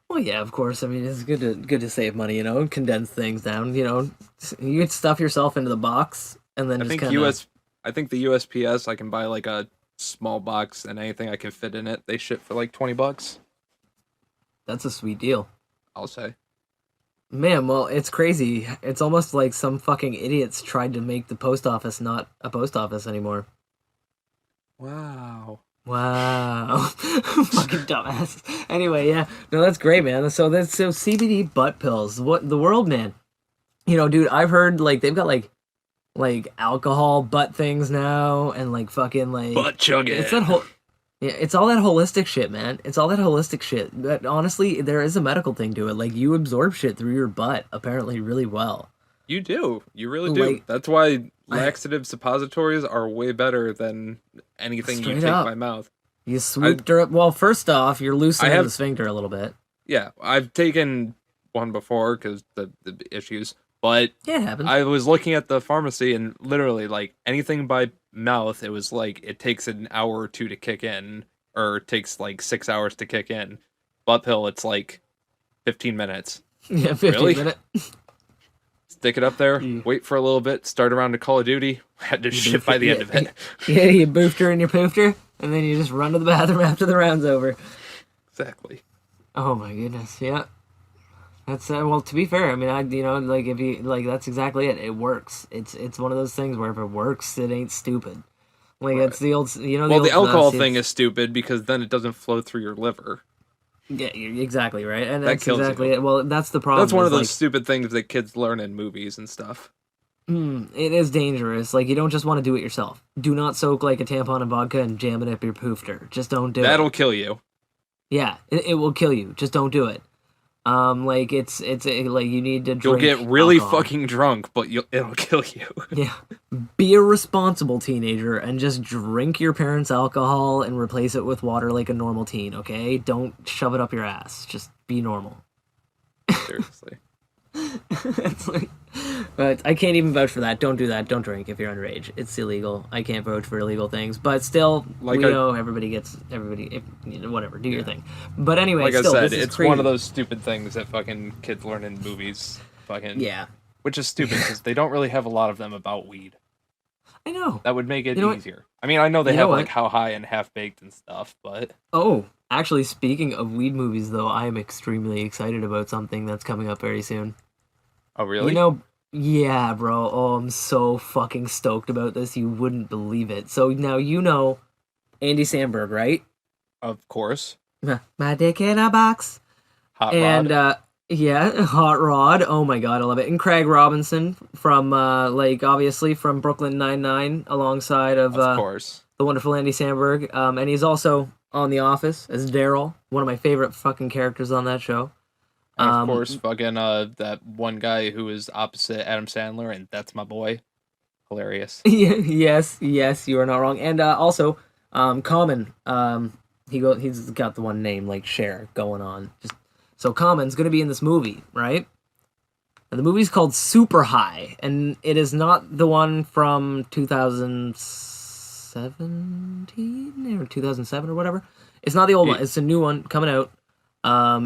Well, yeah, of course. I mean, it's good to save money. You know, condense things down. You know, you could stuff yourself into the box and then I just think kind of. I think the USPS I can buy like a small box and anything I can fit in it. They ship for like $20. That's a sweet deal. I'll say. Man, well, it's crazy. It's almost like some fucking idiots tried to make the post office not a post office anymore. Wow. Wow. Fucking dumbass. Anyway, yeah. No, that's great, man. So CBD butt pills. What the world, man. You know, dude, I've heard like they've got like alcohol butt things now and like fucking like Butt chugging. it's that whole yeah, it's all that holistic shit, man. It's all that holistic shit. But honestly, there is a medical thing to it. Like you absorb shit through your butt apparently really well. You do. You really do. Like, That's why laxative suppositories are way better than anything you Straight take up. by mouth. You swooped her up. Well, first off, you're loosening have- the sphincter a little bit. Yeah, I've taken one before because the issues, but Yeah, it happens. I was looking at the pharmacy and literally like anything by mouth, it was like it takes an hour or 2 to kick in, or it takes like 6 hours to kick in. Butt pill, it's like 15 minutes. Yeah, 15 Really? minute. Stick it up there, Yeah. wait for a little bit, start around to Call of Duty. Had to shit by the end of it. Yeah, you boofed her and you poofed her, and then you just run to the bathroom after the round's over. Exactly. Oh my goodness, yeah. That's well. To be fair, I mean, like if you like, that's exactly it. It works. It's one of those things where if it works, it ain't stupid. Like it's the old, you know. Well, the old, alcohol it's- thing is stupid because then it doesn't flow through your liver. Yeah, exactly right, and That that's kills exactly you. it. Well, that's the problem. That's one of is, those stupid things that kids learn in movies and stuff. it is dangerous. Like you don't just want to do it yourself. Do not soak like a tampon in vodka and jam it up your poofter. Just don't do it. That'll kill you. Yeah, it will kill you. Just don't do it. Like it's like you need to. You'll Drink get really alcohol. fucking drunk, but it'll kill you. Yeah, be a responsible teenager and just drink your parents' alcohol and replace it with water like a normal teen. Okay, don't shove it up your ass. Just be normal. Seriously. It's like, but I can't even vouch for that. Don't do that. Don't drink if you're underage. It's illegal. I can't vouch for illegal things. But still, Like we I- know everybody gets everybody. If, you know, whatever, do your thing. But anyway, Like I still, said, this is it's crazy. one of those stupid things that fucking kids learn in movies. Fucking Yeah, which is stupid because they don't really have a lot of them about weed. I know. That would make it You know what? easier. I mean, I know they You know have what? like How High and Half Baked and stuff, but Oh, actually, speaking of weed movies, though, I am extremely excited about something that's coming up very soon. oh really? You know, yeah, bro. Oh, I'm so fucking stoked about this. You wouldn't believe it. So now you know Andy Samberg, right? Of course, My dick in a box. Hot And Rod. yeah, Hot Rod. Oh my god, I love it. And Craig Robinson from like obviously from Brooklyn Nine-Nine, alongside of Of course, the wonderful Andy Samberg. And he's also on The Office as Daryl, one of my favorite fucking characters on that show. and of course, fucking that one guy who is opposite Adam Sandler, and that's my boy. Hilarious. Yes, you are not wrong. And also, Common. He's got the one name like Cher going on. Just so Common's gonna be in this movie, right? And the movie's called Super High, and it is not the one from 2017 or 2007 or whatever. It's not the old one. It's a new one coming out.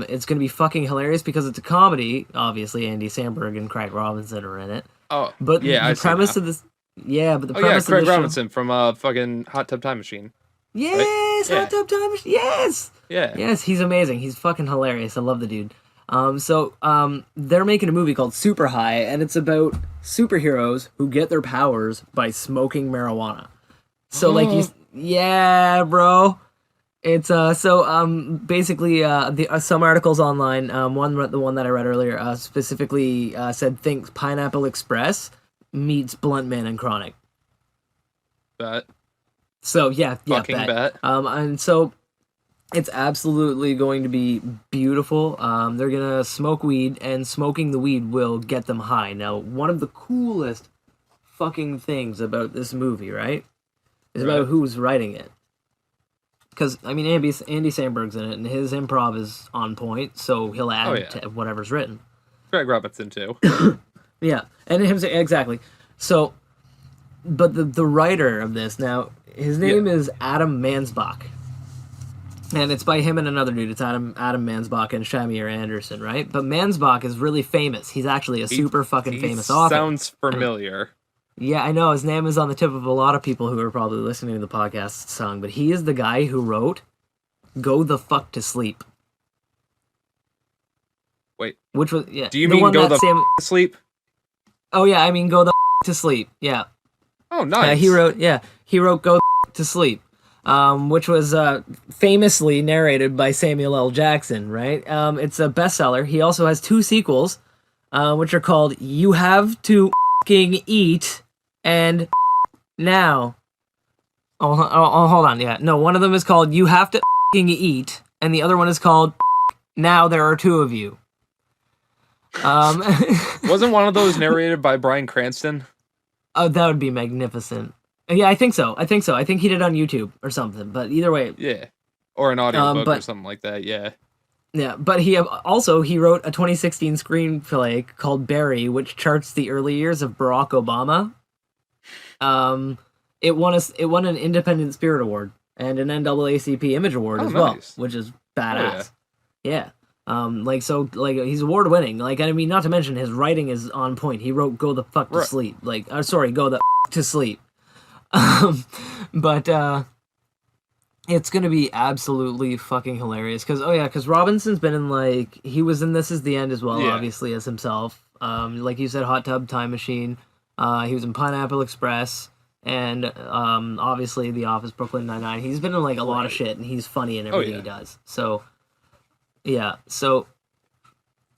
It's gonna be fucking hilarious because it's a comedy. Obviously, Andy Samberg and Craig Robinson are in it. Oh, But yeah, the I see premise now. of this, yeah, but the Oh yeah, premise Craig of this Robinson from fucking Hot Tub Time Machine. yes, Yeah. Hot Tub Time Machine, yes, Yeah. yes, he's amazing. He's fucking hilarious. I love the dude. They're making a movie called Super High, and it's about superheroes who get their powers by smoking marijuana. So like you, yeah, bro. It's basically some articles online. The one that I read earlier specifically said think Pineapple Express meets Blunt Man and Chronic. Bet. So yeah, Fucking bet. And so it's absolutely going to be beautiful. They're gonna smoke weed, and smoking the weed will get them high. Now, one of the coolest fucking things about this movie, right, is Right. about who's writing it. Because I mean, Andy Samberg's in it, and his improv is on point, so he'll add Oh, yeah. to whatever's written. Craig Robinson too. Yeah, and him exactly. So, but the writer of this now, his name is Adam Mansbach, and it's by him and another dude. It's Adam Mansbach and Shamir Anderson, right? But Mansbach is really famous. He's actually a super fucking He famous author. Sounds familiar. Yeah, I know his name is on the tip of a lot of people who are probably listening to the podcast song. But he is the guy who wrote "Go the Fuck to Sleep," Wait, which was yeah. do you the mean one go that the Sam? to sleep? Oh yeah, I mean "Go the to Sleep." Yeah. Oh, nice. He wrote "Go to Sleep," which was famously narrated by Samuel L. Jackson. Right? It's a bestseller. He also has 2 sequels, which are called "You Have to F***ing Eat" and "Now." Oh, hold on. Yeah, no, one of them is called "You Have to F***ing Eat," and the other one is called "Now There Are 2 of You." Wasn't one of those narrated by Bryan Cranston? Oh, that would be magnificent. Yeah, I think so. I think he did it on YouTube or something. But either way, Yeah. Or an audiobook but- or something like that, yeah. yeah. But he wrote a 2016 screenplay called Barry, which charts the early years of Barack Obama. It won an Independent Spirit Award and an NAACP Image Award Oh, as well, nice. which is badass. Yeah. He's award winning. Like, I mean, not to mention his writing is on point. He wrote "Go the Fuck to Right. Sleep." Like, sorry, "Go the to Sleep." But it's gonna be absolutely fucking hilarious. Because Robinson's been in he was in This Is the End as well, Yeah. obviously as himself. Like you said, Hot Tub Time Machine. He was in Pineapple Express. And obviously The Office, Brooklyn Nine-Nine. He's been in a lot of shit, and he's funny in everything he does. So yeah, so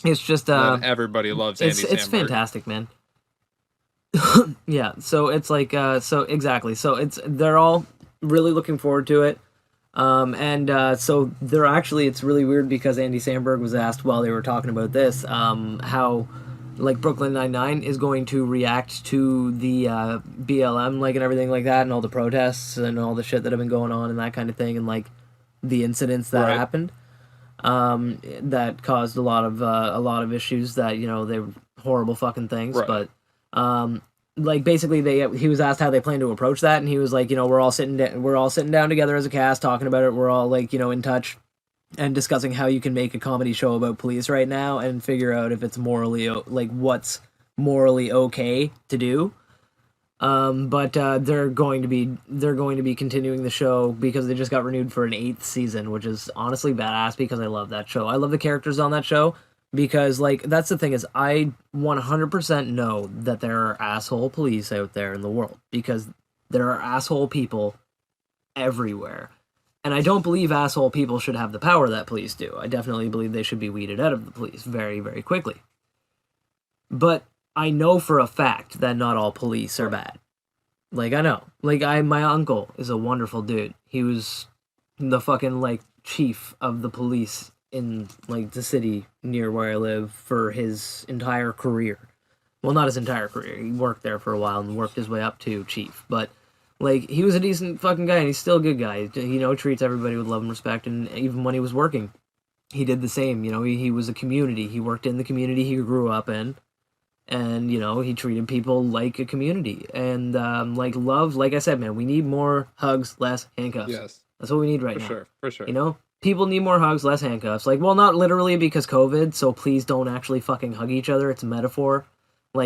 it's just And everybody loves Andy Samberg. it's fantastic, man. Yeah, so it's exactly. So they're all really looking forward to it. So they're actually, it's really weird because Andy Samberg was asked while they were talking about this, how Brooklyn Nine-Nine is going to react to the BLM, and everything like that, and all the protests and all the shit that have been going on and that kind of thing, and the incidents that Right. happened, that caused a lot of issues that horrible fucking things. Right. But like basically he was asked how they plan to approach that, and he was like, we're all sitting down together as a cast talking about it. We're all like, in touch and discussing how you can make a comedy show about police right now and figure out if it's morally what's morally okay to do. But they're going to be continuing the show because they just got renewed for an 8th season, which is honestly badass because I love that show. I love the characters on that show because that's the thing is I 100% know that there are asshole police out there in the world because there are asshole people everywhere. And I don't believe asshole people should have the power that police do. I definitely believe they should be weeded out of the police very, very quickly. But I know for a fact that not all police are bad. I know. My uncle is a wonderful dude. He was the fucking, chief of the police in, the city near where I live for his entire career. Well, not his entire career. He worked there for a while and worked his way up to chief. But he was a decent fucking guy, and he's still a good guy. He, treats everybody with love and respect, and even when he was working, he did the same. He was a community. He worked in the community he grew up in, and, he treated people like a community. And, love, like I said, man, we need more hugs, less handcuffs. Yes. That's what we need right now. For sure. People need more hugs, less handcuffs. Not literally because COVID, so please don't actually fucking hug each other. It's a metaphor.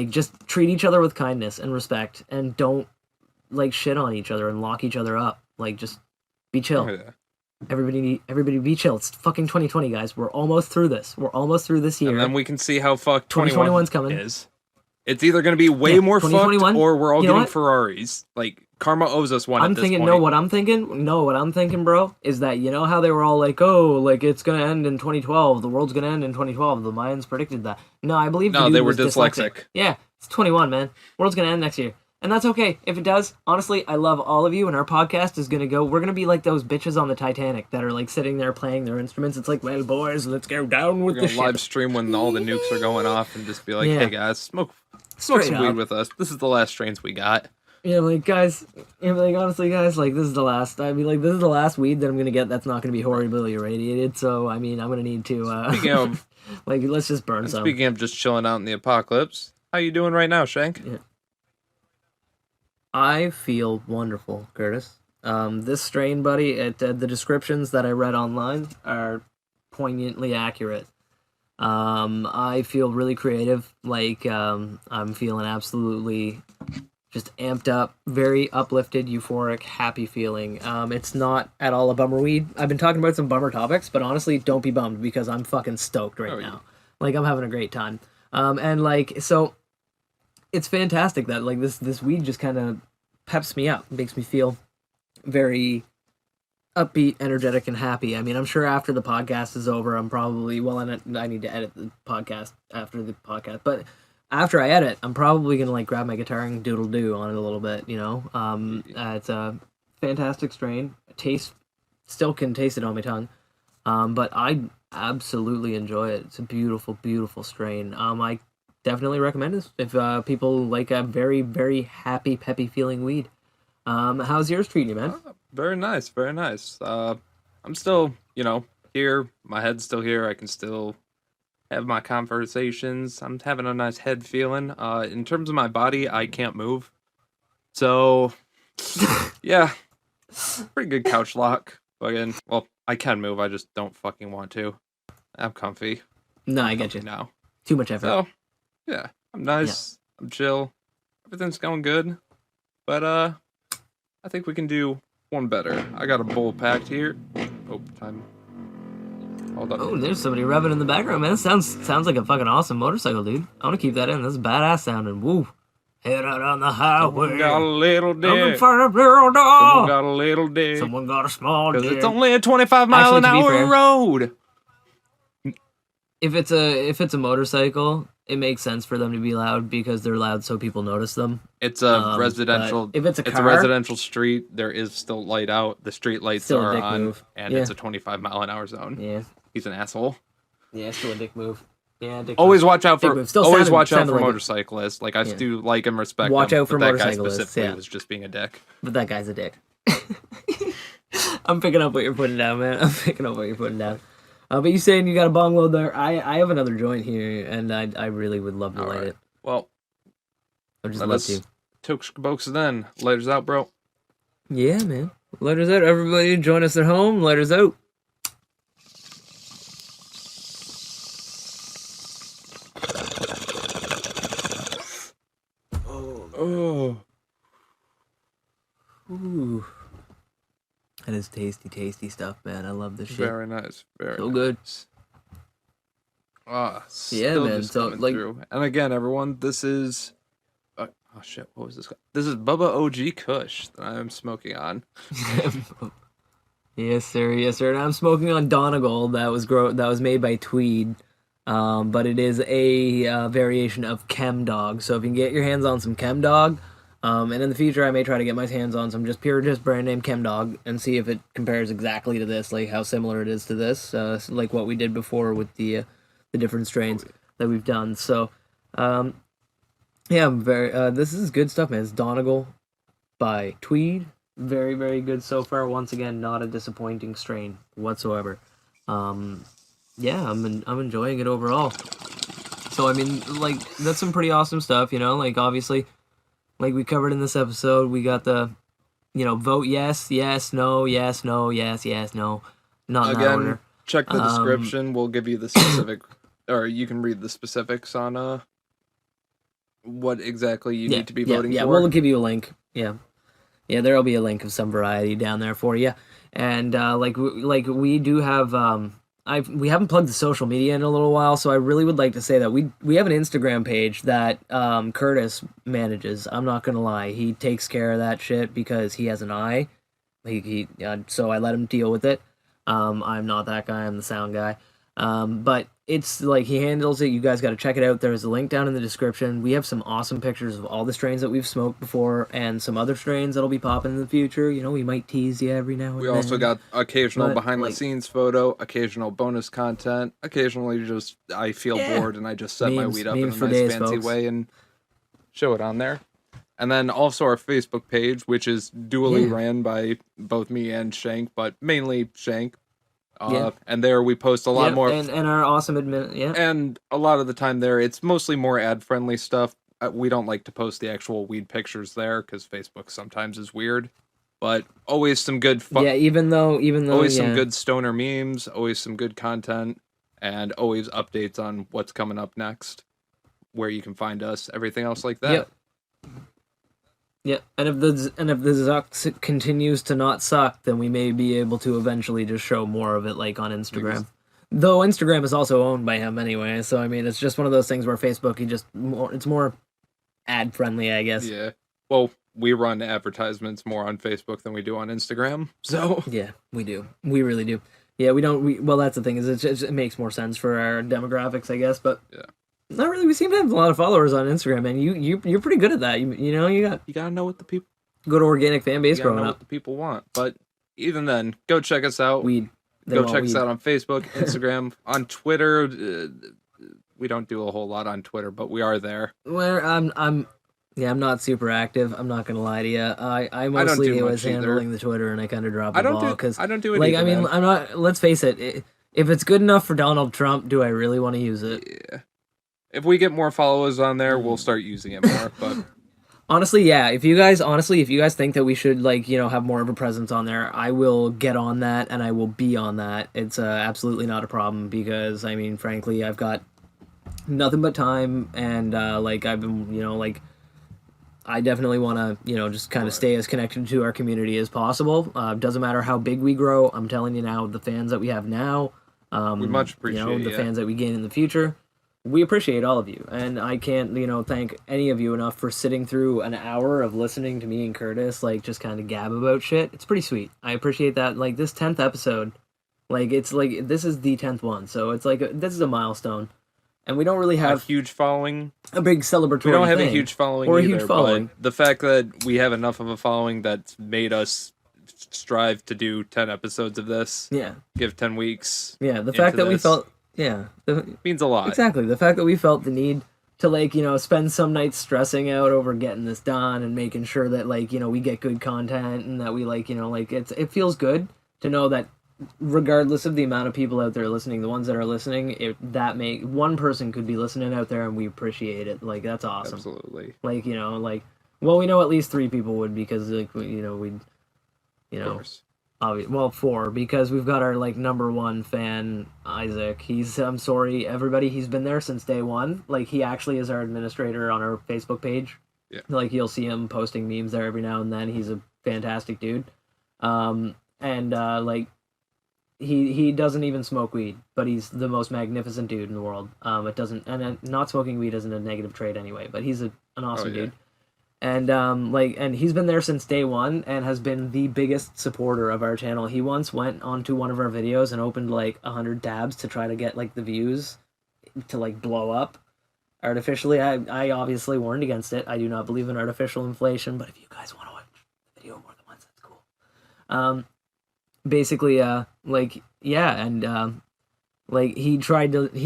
Just treat each other with kindness and respect, and don't shit on each other and lock each other up. Just be chill. Oh, yeah. Everybody be chill. It's fucking 2020, guys. We're almost through this. We're almost through this year. And then we can see how fucked 2021's coming. Is. It's either going to be way more fucked or we're all getting Ferraris. Karma owes us one at this point. What I'm thinking, bro, is that how they were all it's going to end in 2012. The world's going to end in 2012. The Mayans predicted that. No, I believe they were dyslexic. Yeah, it's 21, man. World's going to end next year. And that's okay. If it does, honestly, I love all of you, and our podcast is going to go... We're going to be like those bitches on the Titanic that are, sitting there playing their instruments. It's well, boys, let's go down with the ship. Live stream when all the nukes are going off and just be like, hey, guys, smoke some weed with us. This is the last strains we got. Yeah, guys... honestly, guys, this is the last... this is the last weed that I'm going to get that's not going to be horribly irradiated, so, I'm going to need to... Speaking of... let's just burn some. Speaking of just chilling out in the apocalypse, how you doing right now, Shank? Yeah. I feel wonderful, Curtis. This strain, buddy, the descriptions that I read online are poignantly accurate. I feel really creative. I'm feeling absolutely just amped up, very uplifted, euphoric, happy feeling. It's not at all a bummer weed. I've been talking about some bummer topics, but honestly, don't be bummed because I'm fucking stoked right now. I'm having a great time. So... It's fantastic that this weed just kind of peps me up, makes me feel very upbeat, energetic, and happy. I'm sure after the podcast is over, I'm probably I need to edit the podcast after the podcast, but after I edit, I'm probably gonna grab my guitar and doodle do on it a little bit. It's a fantastic strain. Still can taste it on my tongue, but I absolutely enjoy it. It's a beautiful, beautiful strain. I definitely recommend this if people like a very, very happy, peppy feeling weed. How's yours treating you, man? Very nice, very nice. I'm still, here. My head's still here. I can still have my conversations. I'm having a nice head feeling. In terms of my body, I can't move. So, yeah, pretty good couch lock. Well, I can move. I just don't fucking want to. I'm comfy. No, I get you. Now. Too much effort. So, yeah, I'm nice. Yeah. I'm chill. Everything's going good. But I think we can do one better. I got a bowl packed here. Oh, time. Hold on. Oh, there's somebody revving in the background, man. Sounds like a fucking awesome motorcycle, dude. I want to keep that in. That's badass sounding. Woo. Head out on the highway. Someone got a little dick. Looking for a little dog. Someone got a little dick. Someone got a small dick. Because it's only a 25-mile-an-hour road. If it's a motorcycle, it makes sense for them to be loud because they're loud so people notice them. It's a residential. If it's a car, it's a residential street. There is still light out. The street lights still are a dick on, move. and it's a 25-mile-an-hour zone. Yeah, he's an asshole. Yeah, still a dick move. Yeah, dick always move. watch out for. Always watch out for motorcyclists. I yeah. do like and respect. Watch them, out for but motorcyclists. That guy specifically yeah. was just being a dick. But that guy's a dick. I'm picking up what you're putting down, man. I'm picking up what you're putting down. But you saying you got a bong load there? I have another joint here, and I really would love to All light right. it. Well, I'd just let love us to. toke bokes then. Lighters out, bro. Yeah, man. Lighters out. Everybody join us at home. Lighters out. Oh. Ooh. That is tasty, tasty stuff, man. I love this shit. Very nice. Very So nice. good. Still man, just so, coming like- through. And again, everyone, this is oh shit, what was this called? This is Bubba OG Kush that I'm smoking on. Yes, sir. Yes, sir. And I'm smoking on Donegal. That was made by Tweed. But it is a variation of chemdawg. So if you can get your hands on some chemdawg, and in the future I may try to get my hands on some just brand name chemdawg and see if it compares exactly to this, like how similar it is to this, like what we did before with the different strains that we've done. So, yeah, I'm very. This is good stuff, man. It's Donegal by Tweed. Very, very good so far. Once again, not a disappointing strain whatsoever. Yeah, I'm enjoying it overall. So I mean, like, that's some pretty awesome stuff, you know. Like, obviously, like we covered in this episode, we got the, vote yes, yes, no, yes, no, yes, yes, no. Not in that Again, order. check the description. We'll give you the specific, or you can read the specifics on what exactly you need to be voting yeah, for. we'll give you a link. Yeah, there'll be a link of some variety down there for you. And like we do have we haven't plugged the social media in a little while, so I really would like to say that we have an Instagram page that Curtis manages. I'm not gonna lie, he takes care of that shit because he has an eye. So I let him deal with it. I'm not that guy. I'm the sound guy. But it's like he handles it. You guys got to check it out. There's a link down in the description. We have some awesome pictures of all the strains that we've smoked before and some other strains that'll be popping in the future. We might tease you every now and We then. also got occasional But, behind the like- scenes photo, occasional bonus content, occasionally just I feel Yeah. bored and I just set my Memes- weed up in a memes nice for days, fancy folks. way and show it on there. And then also our Facebook page, which is dually Yeah. ran by both me and Shank, but mainly Shank. Yeah. And there we post a lot Yep, more. and our awesome admin. Yeah. And a lot of the time there, it's mostly more ad-friendly stuff. We don't like to post the actual weed pictures there because Facebook sometimes is weird. But always some good fun. Yeah, even though Always yeah. some good stoner memes, always some good content, and always updates on what's coming up next, where you can find us, everything else like that. Yep. Yeah, and if the Zuck continues to not suck, then we may be able to eventually just show more of it, like on Instagram. Though Instagram is also owned by him anyway, so I mean, it's just one of those things where Facebook, it's more ad friendly, I guess. Yeah. Well, we run advertisements more on Facebook than we do on Instagram, so Yeah, we do. We really do. Yeah, we don't. Well, that's the thing is it makes more sense for our demographics, I guess. But yeah. not really. We seem to have a lot of followers on Instagram, man. You're pretty good at that. You gotta know what the people good organic fan base you gotta growing know up. what the people want. But even then, go check us out. Weed. Go check us out on Facebook, Instagram, on Twitter. We don't do a whole lot on Twitter, but we are there. Where I'm not super active. I'm not gonna lie to you. I mostly do was much either. handling the Twitter, and I kind of dropped the I don't ball because I don't do it like either, I mean man. I'm not. Let's face it. If it's good enough for Donald Trump, do I really want to use it? Yeah. If we get more followers on there, we'll start using it more. But Honestly, yeah. If you guys think that we should have more of a presence on there, I will get on that and I will be on that. It's absolutely not a problem because I mean, frankly, I've got nothing but time and I've been I definitely want to just kind of stay as connected to our community as possible. Doesn't matter how big we grow. I'm telling you now, the fans that we have now, we much appreciate the fans that we gain in the future. We appreciate all of you, and I can't, thank any of you enough for sitting through an hour of listening to me and Curtis, just kind of gab about shit. It's pretty sweet. I appreciate that. This 10th episode, this is the 10th one, so it's this is a milestone, and we don't really a have huge following. a big celebratory. We don't have a thing huge following or a either, huge following. but the fact that we have enough of a following that's made us strive to do 10 episodes of this, Yeah, give 10 weeks, yeah. The fact that we this. felt, means a lot. exactly. The fact that we felt the need to spend some nights stressing out over getting this done and making sure that we get good content and that we it feels good to know that regardless of the amount of people out there listening, the ones that are listening, if that make one person could be listening out there, and we appreciate it. Like, that's awesome. Absolutely. Like, you know, like, well, we know at least 3 people would, because, like, you know, we'd, you Of know, course. well, 4, because we've got our, like, number 1 fan, Isaac. I'm sorry, everybody, he's been there since day 1. Like, he actually is our administrator on our Facebook page. Yeah. Like, you'll see him posting memes there every now and then. He's a fantastic dude. Like, he doesn't even smoke weed, but he's the most magnificent dude in the world. It doesn't, and not smoking weed isn't a negative trait anyway, but he's an awesome dude. And and he's been there since day 1 and has been the biggest supporter of our channel. He once went onto one of our videos and opened like 100 tabs to try to get like the views to like blow up artificially. I obviously warned against it. I do not believe in artificial inflation, but if you guys want to watch the video more than once, that's cool. Basically, like he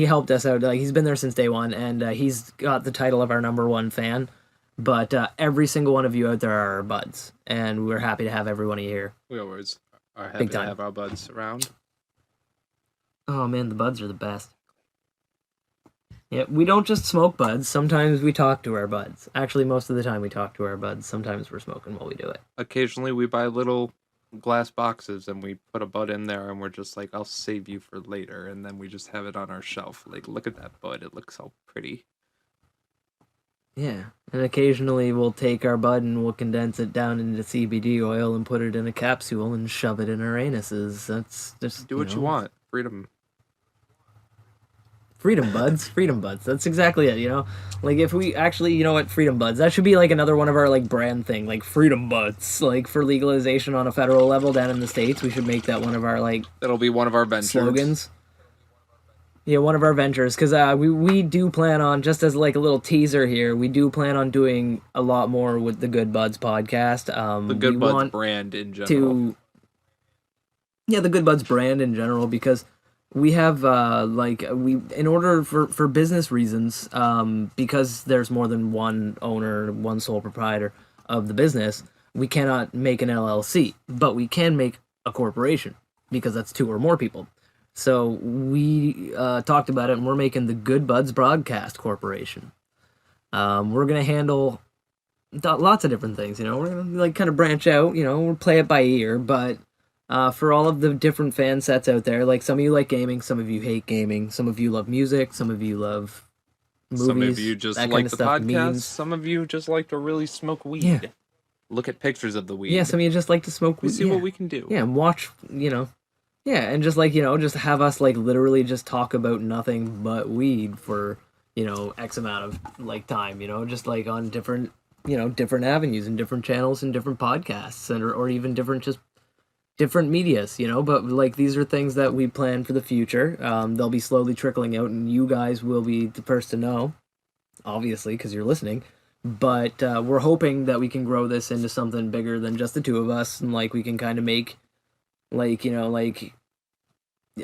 helped us out. Like, he's been there since day 1, and he's got the title of our number 1 fan. But every single one of you out there are our buds, and we're happy to have every one of you here. We always are happy to have our buds around. Oh man, the buds are the best. Yeah, we don't just smoke buds. Sometimes we talk to our buds. Actually, most of the time we talk to our buds. Sometimes we're smoking while we do it. Occasionally we buy little glass boxes and we put a bud in there and we're just like, I'll save you for later. And then we just have it on our shelf. Like, look at that bud. It looks so pretty. Yeah, and occasionally we'll take our bud and we'll condense it down into CBD oil and put it in a capsule and shove it in our anuses. That's just do what you want. Freedom. Freedom buds, freedom buds. That's exactly it. You know, like, if we actually, you know what, freedom buds. That should be like another one of our like brand thing, like freedom buds. Like, for legalization on a federal level down in the States, we should make that one of our like. That'll be one of our ventures. Slogans. Yeah, one of our ventures, because we do plan on, just as like a little teaser here, we do plan on doing a lot more with the Good Buds podcast. The Good Buds brand in general. The Good Buds brand in general, because we have in order for business reasons, because there's more than one owner, one sole proprietor of the business, we cannot make an LLC, but we can make a corporation, because that's 2 or more people. So we talked about it, and we're making the Good Buds Broadcast Corporation. We're going to handle lots of different things, you know. We're going to like kind of branch out, you know, we'll play it by ear, but for all of the different fan sets out there, like, some of you like gaming, some of you hate gaming, some of you love music, some of you love movies, some of you just like the podcast, memes. Some of you just like to really smoke weed. Yeah. Look at pictures of the weed. Yeah, some of you just like to smoke weed. We see what we can do. Yeah, and watch, you know. Yeah, and just like, you know, just have us like literally just talk about nothing but weed for, you know, X amount of like time, you know, just like on different, you know, different avenues and different channels and different podcasts, and or even different medias, you know. But like, these are things that we plan for the future. They'll be slowly trickling out, and you guys will be the first to know, obviously, because you're listening. But we're hoping that we can grow this into something bigger than just the 2 of us, and like we can kind of make, like, you know, like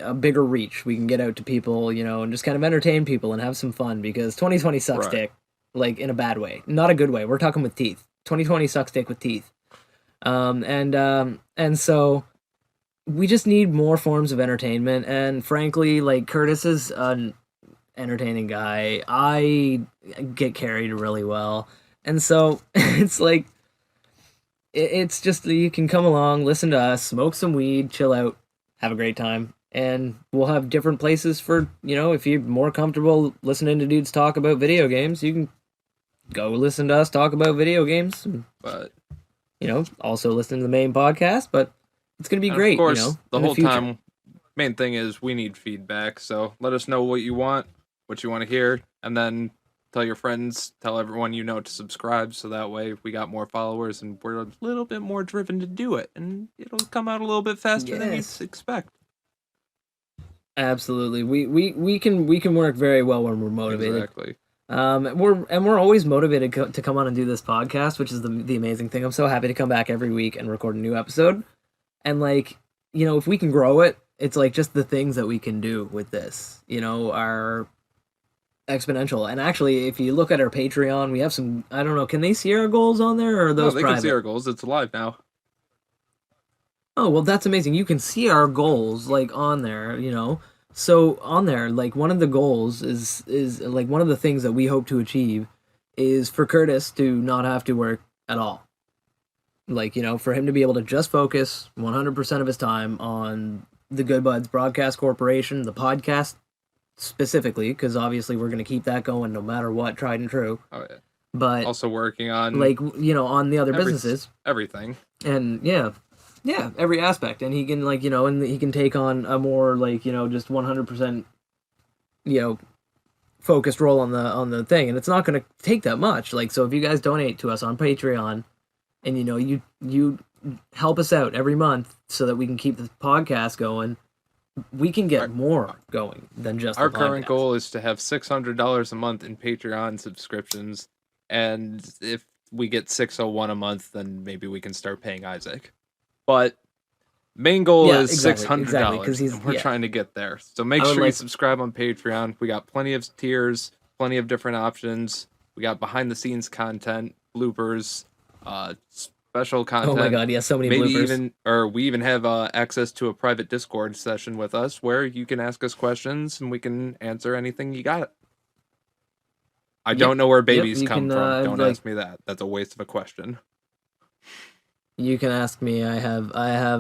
a bigger reach. We can get out to people, you know, and just kind of entertain people and have some fun, because 2020 sucks Right. dick, like, in a bad way, not a good way. We're talking with teeth. 2020 sucks dick with teeth. And so we just need more forms of entertainment. And frankly, like, Curtis is an entertaining guy. I get carried really well, and so it's like, it's just, you can come along, listen to us, smoke some weed, chill out, have a great time, and we'll have different places for, you know, if you're more comfortable listening to dudes talk about video games, you can go listen to us talk about video games, But, you know, also listen to the main podcast. But it's going to be great, of course, you know, the in whole future. time, main thing is we need feedback, so let us know what you want to hear, and then tell your friends, tell everyone you know to subscribe, so that way we got more followers and we're a little bit more driven to do it, and it'll come out a little bit faster than you Yes. expect. Absolutely. We can work very well when we're motivated. Exactly. We're always motivated to come on and do this podcast, which is the amazing thing. I'm so happy to come back every week and record a new episode. And like, you know, if we can grow it, it's like just the things that we can do with this, you know, are exponential. And actually, if you look at our Patreon, we have some, I don't know, can they see our goals on there, or are No, those they private? can see our goals. It's live now. Oh, well, that's amazing. You can see our goals like on there, you know. So on there, like one of the goals is like one of the things that we hope to achieve is for Curtis to not have to work at all. Like, you know, for him to be able to just focus 100% of his time on the Good Buds Broadcast Corporation, the podcast specifically, because obviously we're going to keep that going no matter what, tried and true. Oh yeah. But Also working on like, you know, on the other businesses, everything. and yeah, every aspect, and he can, like, you know, and he can take on a more, like, you know, just 100%, you know, focused role on the thing, and it's not going to take that much. Like, so if you guys donate to us on Patreon, and you know, you help us out every month so that we can keep the podcast going, we can get more going than just Our the current podcast. goal is to have $600 a month in Patreon subscriptions, and if we get 601 a month, then maybe we can start paying Isaac. But main goal Yeah, is exactly, $600, 'cause he's- and we're yeah. trying to get there. So make I would sure you like- subscribe on Patreon. We got plenty of tiers, plenty of different options. We got behind the scenes content, bloopers, special content. Oh my god, yeah, so many Maybe bloopers. we even have access to a private Discord session with us where you can ask us questions and we can answer anything you got. I don't know where babies you come can, from. Don't like- ask me that. That's a waste of a question. You can ask me. I have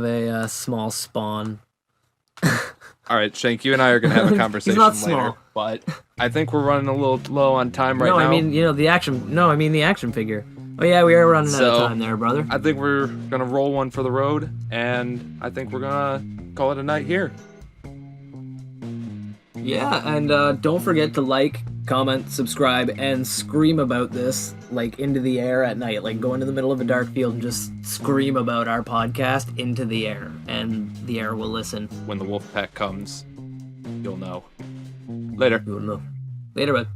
a small spawn. All right, Shank, you and I are going to have a He's conversation not later, small. but I think we're running a little low on time right No, now. I mean, you know, the action. No, I mean the action figure. Oh yeah, we are running out So- of time there, brother. I think we're going to roll one for the road, and I think we're going to call it a night here. Yeah, and don't forget to like, comment, subscribe, and scream about this, like, into the air at night. Like, go into the middle of a dark field and just scream about our podcast into the air, and the air will listen. When the wolf pack comes, you'll know. Later. You will know. Later, bud.